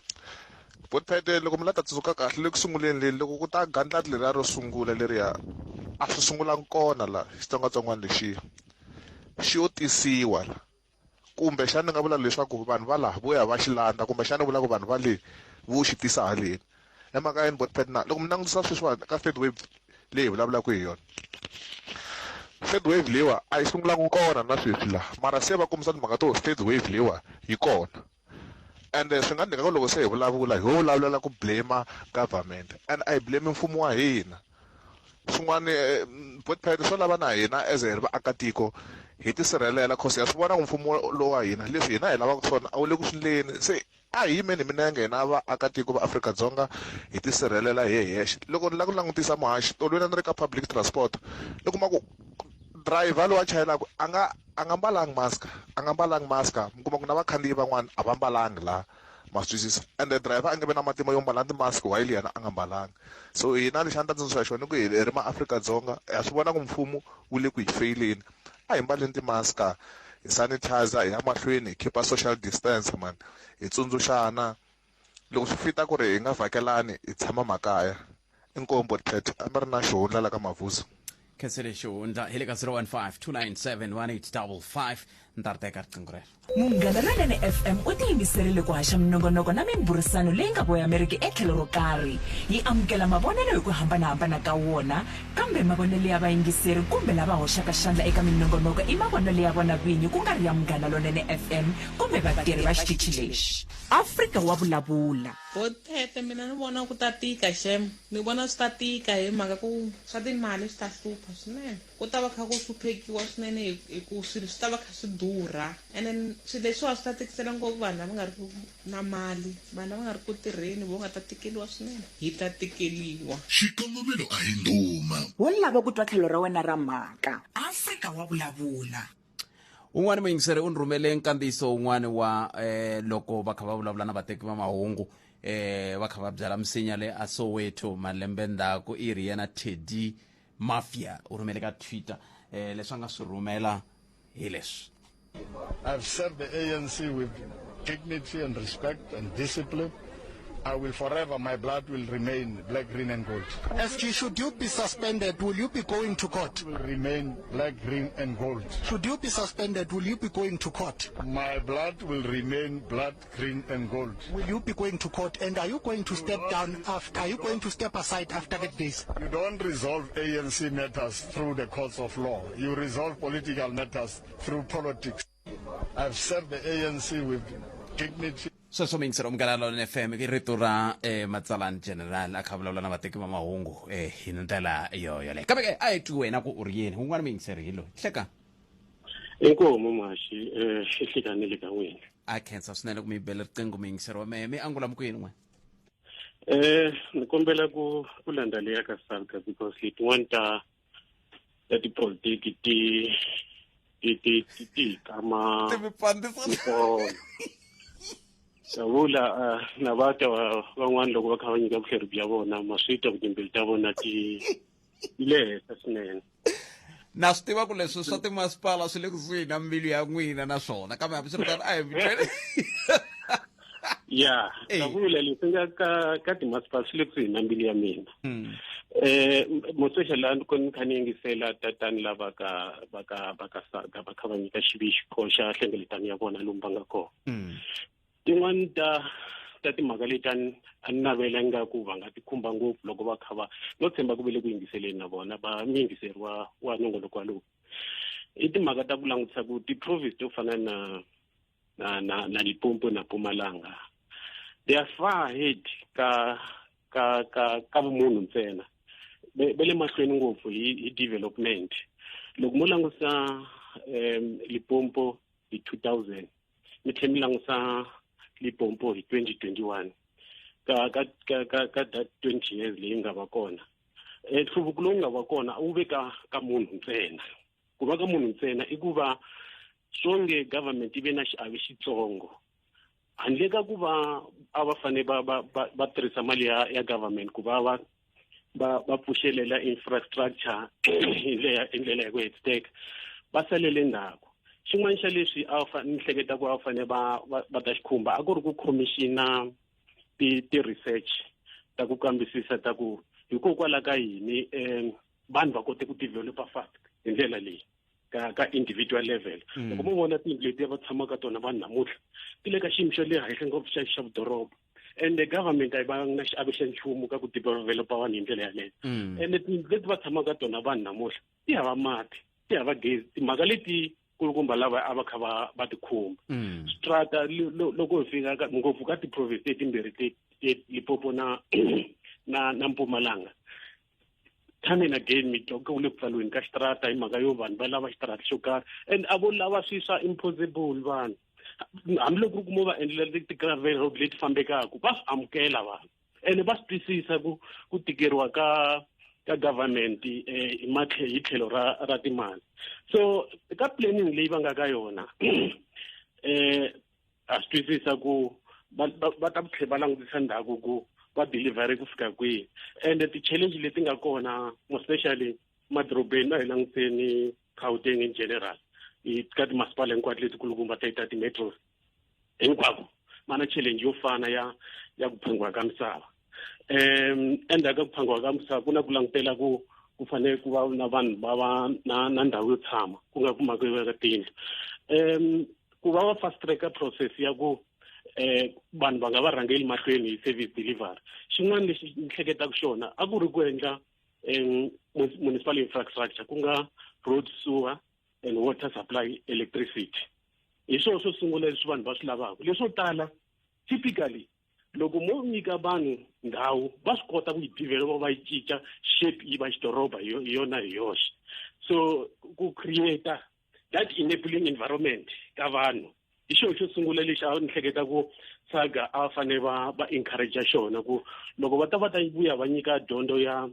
Speaker 14: botpet loko mi la ta tsundzuka kahle le ku sunguleni leni loko ku ta gandlati leriya ro sungula leriya a swi sungula kona la xitsongwatsongwana lexiya xi yo tisiwa la kumbe xana ni nga vula leswaku vanhu va laha vo ya va xilanda kumbe xana vula ku vanhu va le vo xi tisa haleni emakayeni botpet na loko mi langutisa sweswiwa ka third wave leyi hi vulavulaka hi yona third wave lewa a yi sungula ku kona na sweswi la mara se va kombisa timhaka to third wave lewa yi kona and swi nga ndika loko se hi vulavula hi vulavulela ku blame government and a hi blame mfumo wa hina swin'wana Botpet swo lava na hina as hi ri vaakatiko hi tisirhelela cause ya swi vona ku mfumo lowu wa hina leswi hina hi lavaka swona a wu le ku swindleni se a hi yimeni minenge hina vaakatiko va Afrika-Dzonga hi tisirhelela hi hexe loko ni la ku langutisa muhaxi tolweni ni ri ka public transport loko ma ku driver loyi a chayelaka a nga mbalanga mask mi kuma ku na vakhandziyi van'wana a va mbalanga la ma twisisa and the driver a nge vi na matimba yo mbala ti-mask while yena a nga mbalanga so hina lexi a ni ta tsundzuxa xona ku hi ri maAfrika-Dzonga ha swi vona ku mfumo wu le ku hi feyileni a hi mbaleni ti-mask hi sanitizer hi ya mahlweni hi keep social distance man hi tsundzuxana loko swi fita ku ri hi nga vhakelani hi tshama makaya inkombo Botpet a mi ri na xihundla la ka Mavuso
Speaker 1: khensele xihundla hi le ka 015 ntarteka riqingho rero
Speaker 2: munghana lonene FM u tiyimiserile ku haxa minongonoko na mimburisano leyi nga voyameriki etlhelo ro karhi yi amukela mavonelo hi ku hambanahambana ka wona kambe mavonelo ya vayingiseri kumbe lava hoxaka xandla eka minongonoko i mavonelo ya vona vinyi ku nga ri ya munghana lonene FM kumbe vatirhi va xitichi lexi Afrika wa vulavula
Speaker 15: Botpet mina ni vona ku ta tika shem ni vona swi ta tika hi mhaka ku swa timali swi ta hlupha swinene ku ta va kha ku hluphekiwa swinene hi ku swilo swi ta va kha swi durha and then swilo leswiwa swi ta tikisela ngopfu vanhu lava nga ri na mali vanhu lava nga ri ku tirheni vo nga ta tikeliwa swinene hi ta tikeliwa
Speaker 3: xikongomelo a hi nduma
Speaker 2: wo lava ku twa tlhelo ra wena ra mhaka Afrika wa vulavula
Speaker 1: un'wana muyingiseri u ni rhumele nkandziyiso un'wana wa loko va kha va vulavula na vateki va mahungu va kha va byala misinya le a Soweto malembe ndzhaku i ri yena Teddy Mafia u rhumele ka Twitter leswi a nga swi rhumela hi leswi
Speaker 16: I've served the ANC with dignity and respect and discipline. I will forever, my blood will remain black, green and gold.
Speaker 17: SG, should you be suspended, will you be going to court?
Speaker 16: It will remain black, green and gold.
Speaker 17: Should you be suspended, will you be going to court?
Speaker 16: My blood will remain blood, green and gold.
Speaker 17: Will you be going to court? And are you going to step down after? Are you going to step aside after that days?
Speaker 16: You don't resolve ANC matters through the courts of law. You resolve political matters through politics. I've served the ANC with dignity.
Speaker 1: sweswo miyingiseri munghana lonene FM ke rito ra matsalani general a kha vulavula na vateki va mahungu hi ndlela yoyoleyo kambe ke a hi twi wena ku u ri yini un'wana miyingiseri hi loyi hleka
Speaker 18: inkomo mashi ihlikanile ka n'wina
Speaker 1: a khensa swinene ku mi bela riqingho miyingiseri wa mehe mi angula mukuyini n'we
Speaker 18: ni kombela ku landa leya ka Salka because tin'wana ta tipolitiki ti kama Savula na vata van'wana loko va kha va nyika vuhleri bya vona maswita vutimbeli ta vona ti le swinene
Speaker 1: na swi tiva ku leswi swa timasipala swi le kusuhi na mbilu ya n'wina na swona kambe hambi swi ri tani a hi mitwele
Speaker 18: ya savula leswi nga ka timasipala swi le kusuhi na mbilu ya mina mosesha la ndiko ni kha ni yingisela tatani lava va kha va nyika xiviko xa hlengeletano ya vona lomu va nga kona tin'wana ta timhaka leti a ni navela ingaku va nga tikhumba ngopfu loko va kha va no tshemba ku vele ku yingiseleni na vona va miyingiseri wa nongoloko walowu i timhaka ta ku langutisa ku ti-province to fana na Limpopo na Mpumalanga they are far ahead ka vumunhu ntsena be le mahlweni ngopfu hi development loko mo langutisa Limpopo hi 2000 mi tlhela mi langutisa Limpopo hi 2021 ka 20 years leyi nga va kona nhluvuko lowu nga va kona wu ve ka munhu ntsena ku va ka munhu ntsena i ku va songe government yi ve na xiave xitsongo handle ka ku va a va fane va tirhisa mali ya government ku va pfuxelela infrastructure hi ndlela ya ku headstack va salele ndzhaku xin'wana xa leswi ni hleketa ku a va fane va ta xikhumba a ku ri ku khomixina ti-research ta ku kambisisa ta ku hikokwalaho ka yini vanhu va kote ku developa fast hi ndlela leyi ka individual level loko mo vona tindlu leti va tshamaka tona vanhu namuntlha ti le ka xiyimo xa le henhla ngopfu xa vudoroba and the government a va na xiave xa nchumu ka ku developa vanhu hi ndlela yaleyo and leti va tshama ka tona vanhu namuntlha ti hava mati ti hava gezi timhaka leti kulukumba lava a va kha va tikhumba strata loko hi fika ngopfu ka ti-province letimbirhi Limpopo na Mpumalanga time and again mi toka ule pfalweni ka strata hi mhaka yo vanhu va lava xitarata xo karhi and a vo lava swi swa impossible vanhu hambiloko ku kuma va endlela ti-gravel road leti fambekaka va swi amukela vanhu and va swi twisisa ku tikeriwa ka government hi tlhelo ra timali so ka planning leyi va nga ka yona a swi twisisa ku va ta tlhela va langutisa ndhaku ku va delivery ku fika kwihi and ti-challenge leti nga kona especially madorobeni na hi languteni Gauteng in general ka timasipala hinkwato letikulukumba ta ti-metros hinkwako mana challenge yo fana ya ku phangiwa ka misava endzhaku ka ku phangiwa ka misava ku na ku langutela ku fanele ku va na vanhu va va na ndhawu yo tshama ku nga kumaka ka tiyindlu ku va va fast track process ya ku vanhu va nga va rhangeli mahlweni hi service delivery xin'wana lexi ni hleketaka xona a ku ri ku endla municipal infrastructure ku nga road, sewer and water supply, electricity hi swona swo sungula leswi vanhu va swi lavaka leswo tala typically loko mo nyika vanhu ndhawu va swi kota ku yi developa va yi cinca shape yi va xidoroba hi yona hi yoxe so ku create that enabling environment ka vanhu hi xona xo sungula lexi a ni hleketa ku SALGA a fanele va encourage xona ku loko va ta vuya va nyika dyondzo ya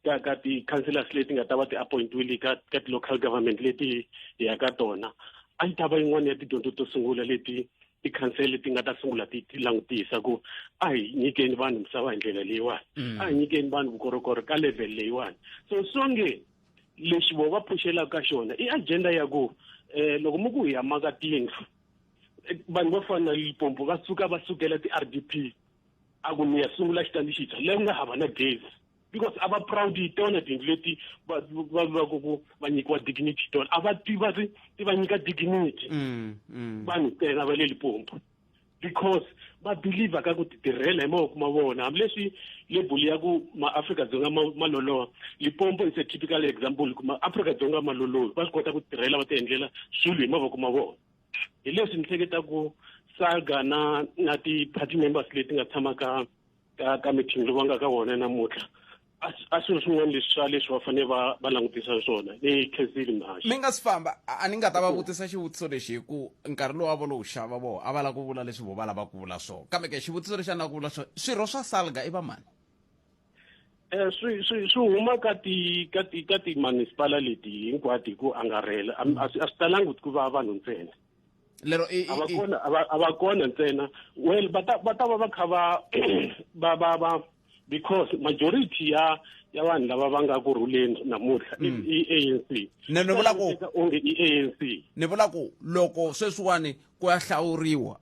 Speaker 18: ka ti-councillors leti nga ta va ti-appointiwile ka ti-local government leti hi ya ka tona a yi ta va yin'wana ya tidyondzo to sungula leti ti-council leti nga ta sungula ti langutisa ku a hi nyikeni vanhu misava hi ndlela leyiwani a hi nyikeni vanhu vukorhokeri ka level leyiwani so songe lexi vo va phuxelaka ka xona i agenda ya ku loko mu ku hi ya maka tiyindlu vanhu vo fana na Limpopo va sukela ti-RDP a ku ni ya sungula xitandi xintshwa leyi nga hava na gezi because a va proud hi tona tindlu leti va nyikiwa dignity tona a va ti va nyika dignity vanhu tena va le Limpopo because va believe ka ku titirhela hi mavoko ma vona hambileswi label ya ku ma-Afrika-Dzonga ma loloha Limpopo is a typical example ku ma-Afrika-Dzonga ma lolohi va swi kota ku tirhela va ti endlela swilo hi mavoko ma vona hi leswi ni hleketa ku SALGA na ti-party members leti nga tshama ka meeting lowu va nga ka wona namuntlha a swilo swin'wana leswi va fanele va langutisa swona ni khensile mhaxi
Speaker 1: mi nga si famba a ni nga ta va vutisa xivutiso lexi hi ku nkarhi lowu a vo lowu xava vo a va lava ku vula leswi vo va lava ku vula swona kambe ke xivutiso lexi a na ku vula swona swirho swa SALGA i va mani
Speaker 18: swi huma ka ti-municipal leti hinkwato hi ku angarhela a swi talangi ku va vanhu ntsena
Speaker 1: lero
Speaker 18: a va kona ntsena well va ta va kha va because majority ya vanhu lava va nga ku rhuleni namuntlha i ANC
Speaker 1: ni vula ku
Speaker 18: onge i ANC
Speaker 1: ni vula ku loko sweswiwani ku ya hlawuriwa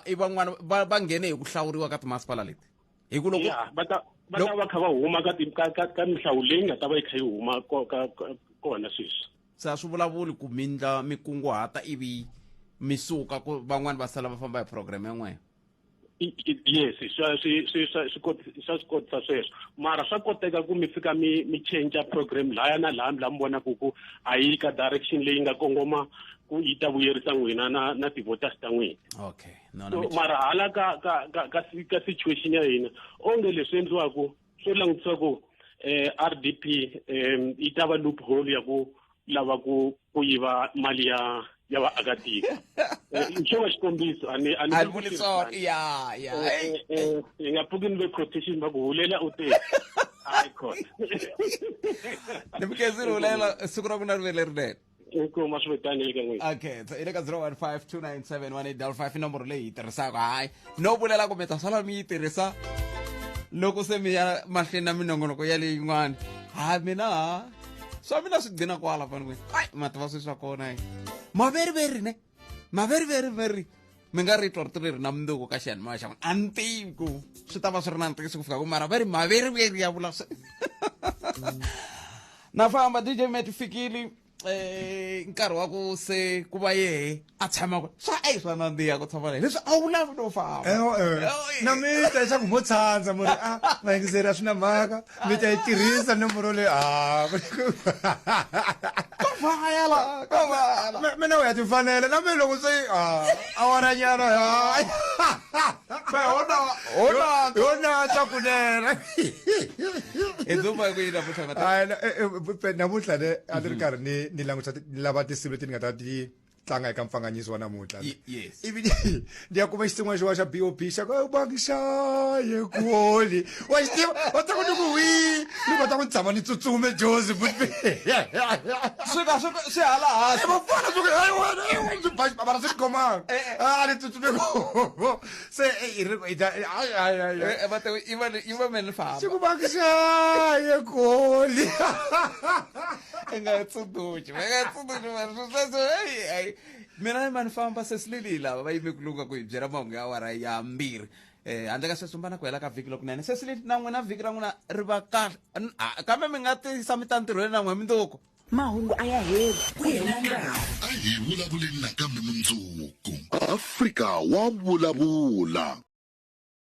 Speaker 1: i van'wana va nghene hi ku hlawuriwa ka timasipala leti hi ku loko
Speaker 18: va ta va kha va huma ka mihlawu leyi nga ta va yi kha yi huma kona sweswi
Speaker 1: se a swi vulavuli ku mindla mikunguhata ivi mi suka ku van'wani va sala va famba hi program yin'wana
Speaker 18: yes swa kotisa sweswo mara swa koteka ku mi fika mi change program laya na laha mi vonaku ku a yi ka direction leyi nga kongoma ku yi ta vuyerisa n'wina na ti-voters ta n'wina
Speaker 1: okay
Speaker 18: mara hala ka situation ya hina onge leswi endliwaku swo langutisa ku RDP yi ta va loophole ya ku lava ku yiva mali ya vaakatiko xo va xikombiso
Speaker 1: a vuli swona ya
Speaker 18: hi nga pfuki ni ve quotation va ku hulela u te hayi khona
Speaker 1: ni mikezini hulela siku ra ku na rivele rinene
Speaker 18: inkomu swi vitani eka n'wina
Speaker 1: okay so ile ka 015297185 i nomboro leyi hi tirhisaka hayi no vulela ku mi ta sala mi yi tirhisa loko se mi ya mahlweni na minongonoko ya leyin'wana mina swa mina swi dina kwala fanike ai mativa swi swa kona maveriveri ne maveriveri mi nga ri twa ri na mundzuku ka xiyanimoya xa a ni tivi ku swi ta va swi ri na ntiyiso ku fika ku mara va ri maveriveri ya vula na famba DJ Matt fikile nkarhi wa ku se ku va yehe a tshama swa nandziha ku tshama leyi leswi a wu lavi no famba
Speaker 19: na mi ta leswaku mo tshandza mu ri vayingiseri a swi na mhaka mi ta yi tirhisa nomboro leyi mina u ya timfanele na mi loko se awaranyana yo nata kunene namuntlha ne a ni ri karhi ni langutisa ni lava tinsimu leti ni nga ta ti tlanga eka mpfanganyiso wa namuntlha ivi ni ya kuma xitsin'wana xiwa xa BOB xa ku bakishaye koli wa xitiva va ta ku ni ku ni kota ku tshama ni tsutsume josi
Speaker 1: swi hala hansi
Speaker 19: mara swi tikomanga ni tsutsume se
Speaker 1: iva meni famba
Speaker 19: xi ku bakishaye koli
Speaker 1: i nga tsundzuxi mina mani famba sesilili lava va yime ku lunga ku hi byela mahungu ya awara ya 2 handle ka sweswo mbana ku hela ka vhiki lokunene sesilili na n'wina vhiki ra n'wina ri va kahle kambe mi nga tisa mi ta ntirhweni na n'we mindzuku
Speaker 2: mahungu a ya heli ku hela nkarhi
Speaker 3: a hi vulavuleni nakambe mundzuku Afrika wa vulavula.